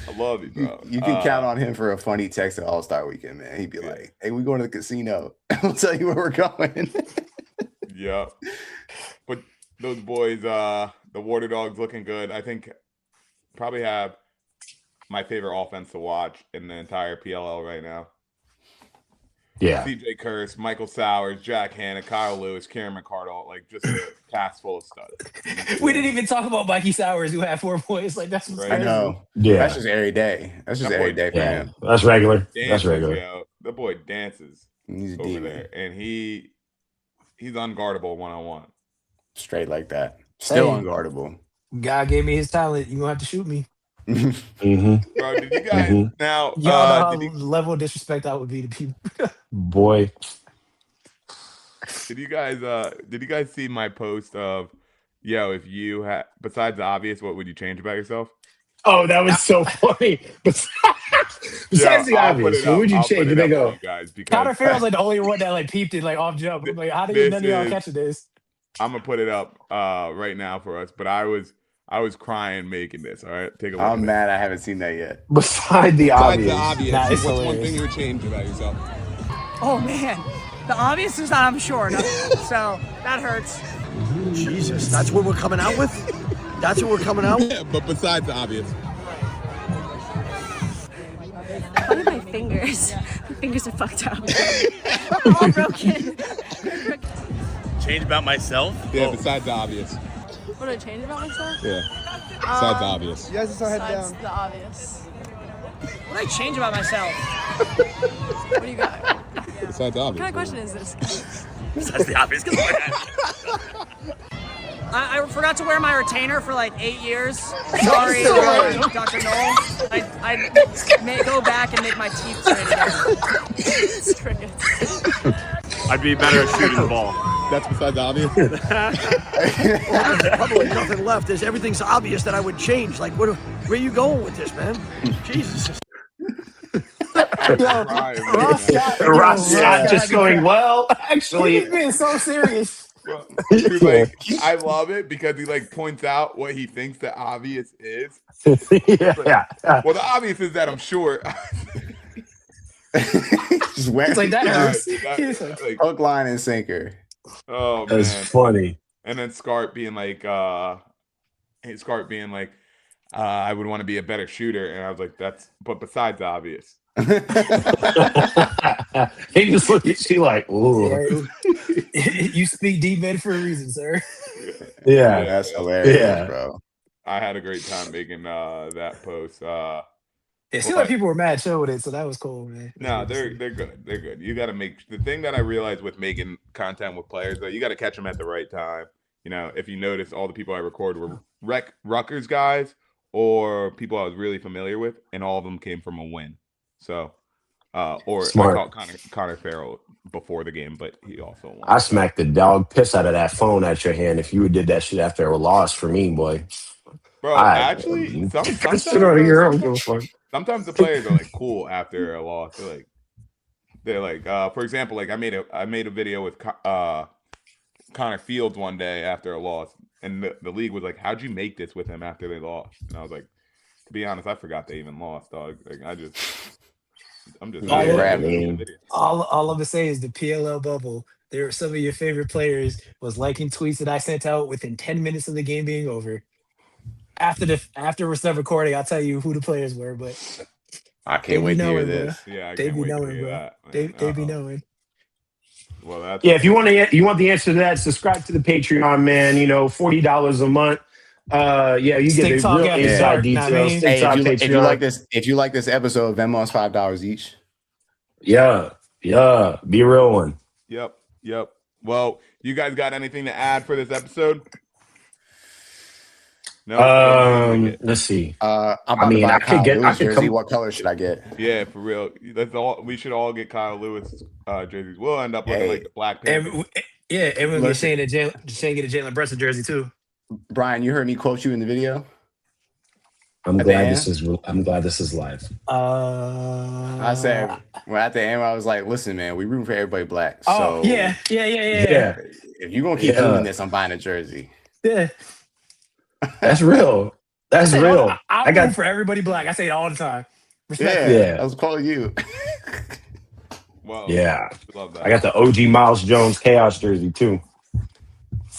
I love you, bro. You can count on him for a funny text at All-Star Weekend, man. He'd be like, hey, we going to the casino. I'll tell you where we're going. Yeah. But those boys, the Waterdogs looking good. I think probably have my favorite offense to watch in the entire PLL right now. Yeah. CJ Kurse, Michael Sowers, Jack Hanna, Kyle Lewis, Kieran McCardle, like just a cast full of studs. We didn't even talk about Mikey Sowers, who had 4 points. Like that's I know. Yeah, that's just every day. That's just every day for him. That's regular. Dances, that's regular. Yo. The boy dances. He's a over demon. there, and he's unguardable one-on-one. Straight like that. Still unguardable. God gave me his talent. You gonna have to shoot me. Mm-hmm. Bro, did you guys now? Y'all know how level of disrespect that would be to people. Boy, did you guys see my post of, if you had besides the obvious, what would you change about yourself? Oh, that was so funny. Besides the obvious, what would you change? Did they go? Connor Farrell's like the only one that like peeped it like off jump. I'm like, how did none of y'all catch this? I'm gonna put it up right now for us, but I was crying making this. All right, take a look. I'm mad I haven't seen that yet. Besides the obvious, what's one thing you would change about yourself? Oh man, the obvious is that I'm short, so that hurts. Jesus, that's what we're coming out with? That's what we're coming out with? Yeah, but besides the obvious. Look at my fingers. My fingers are fucked up. All broken. Change about myself? Yeah, besides the obvious. What do I change about myself? Yeah. Besides the obvious. You guys just head Besides down. the obvious. What do I change about myself? What do you got? Besides the obvious. What kind of question is this? Besides the obvious. I forgot to wear my retainer for like 8 years. Sorry, Dr. Knoll. I may go back and make my teeth straight again. I'd be better at shooting the ball. That's besides the obvious. Well, there's probably nothing left. Everything's obvious that I would change. Like, where are you going with this, man? Jesus. Ross Scott just going, well, actually. He's being so serious. He's like, I love it because he like points out what he thinks the obvious is. Yeah. Well, the obvious is that I'm short. Just wearing It's like that hurts. Like, hook, line, and sinker. oh man, That's funny. And then Scarp being like, I would want to be a better shooter, and I was like, but besides the obvious. He just looked at you like, ooh. You speak deep men for a reason, sir. Yeah. That's hilarious, Yeah. bro. I had a great time making that post. It seemed like people were mad chill with it, so that was cool, man. No, they're good. They're good. You got to make the thing that I realized with making content with players, though, you got to catch them at the right time. You know, if you notice, all the people I record were Rutgers guys or people I was really familiar with, and all of them came from a win. So, or Smart. I called Connor Farrell before the game, but he also won. I smacked the dog piss out of that phone at your hand if you did that shit after a loss for me, boy. Bro, actually, sometimes the players are like cool after a loss. They're like, for example, like I made a video with Connor Fields one day after a loss, and the league was like, "How'd you make this with him after they lost?" And I was like, "To be honest, I forgot they even lost, dog. Like I'm just all I'm gonna say is the PLL bubble. There were some of your favorite players was liking tweets that I sent out within 10 minutes of the game being over. After we're still recording, I'll tell you who the players were, but I can't wait to hear knowing, this. Yeah, I They can't be wait to knowing, hear bro. that. They be knowing. Well, that's Yeah, if you want the answer to that, subscribe to the Patreon, man. You know, $40 a month. Yeah, you Stick get the talk real after inside dark, know what I details. mean? Stick Hey, talk if Patreon. you like this episode, Venmo's $5 each. Yeah, be a real one. Yep. Well, you guys got anything to add for this episode? No. Let's see. I'm about to buy a Kyle Lewis jersey. What color should I get? Yeah, for real. We should all get Kyle Lewis jerseys. We'll end up looking like the Black Panthers. And everyone get Shane get a Jalen Brunson jersey too. Brian, you heard me quote you in the video. I'm glad this is live. I said, well, at the end, I was like, "Listen, man, we rooting for everybody black. Oh, so yeah. If you're gonna keep doing this, I'm buying a jersey." Yeah, that's real. That's real. I got for everybody black. I say it all the time. Respect. Yeah, I was calling you. Well, yeah, love that. I got the OG Miles Jones Chaos jersey too.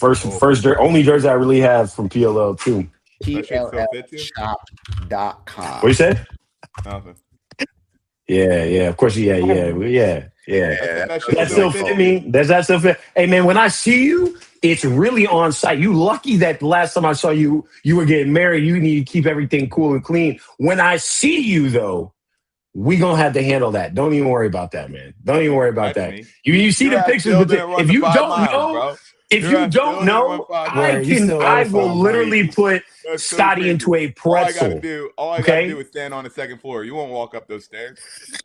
Only jersey I really have from PLL too. PLLshop.com. What you said? Nothing. Yeah. Of course, yeah. That still fit me. Does that still fit? Hey, man, when I see you, it's really on site. You lucky that the last time I saw you, you were getting married. You need to keep everything cool and clean. When I see you, though, we gonna have to handle that. Don't even worry about that, man. Don't even worry about that. You see the pictures. If you don't know. If you don't know, I will literally put Scotty into a pretzel. All I gotta do is stand on the second floor. You won't walk up those stairs.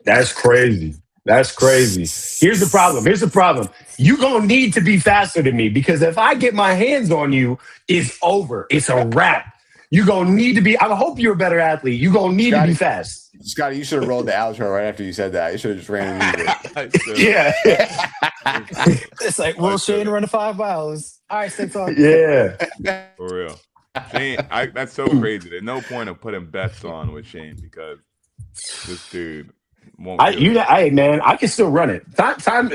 That's crazy. Here's the problem. You're gonna need to be faster than me because if I get my hands on you, it's over. It's a wrap. You're gonna need to be. I hope you're a better athlete. You're gonna need to be fast. Scotty, you should have rolled the outro right after you said that. You should have just ran and Yeah. It's like, will Shane run the 5 miles? All right, stay talking. Yeah. For real. Shane, that's so crazy. There's no point of putting bets on with Shane because this dude won't. Hey man, I can still run it. Time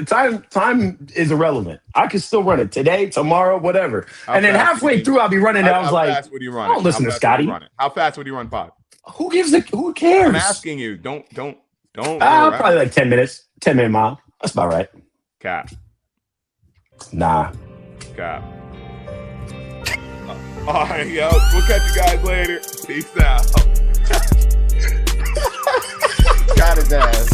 is irrelevant. I can still run it today, tomorrow, whatever. And then halfway through, I'll be running. I was like, fast would you run? Don't listen to Scotty. How fast would you run 5? Who cares? I'm asking you. Don't. Probably like 10 minutes. 10-minute mile. That's about right. Cap. Nah. Cap. All right, yo. We'll catch you guys later. Peace out. Got his ass.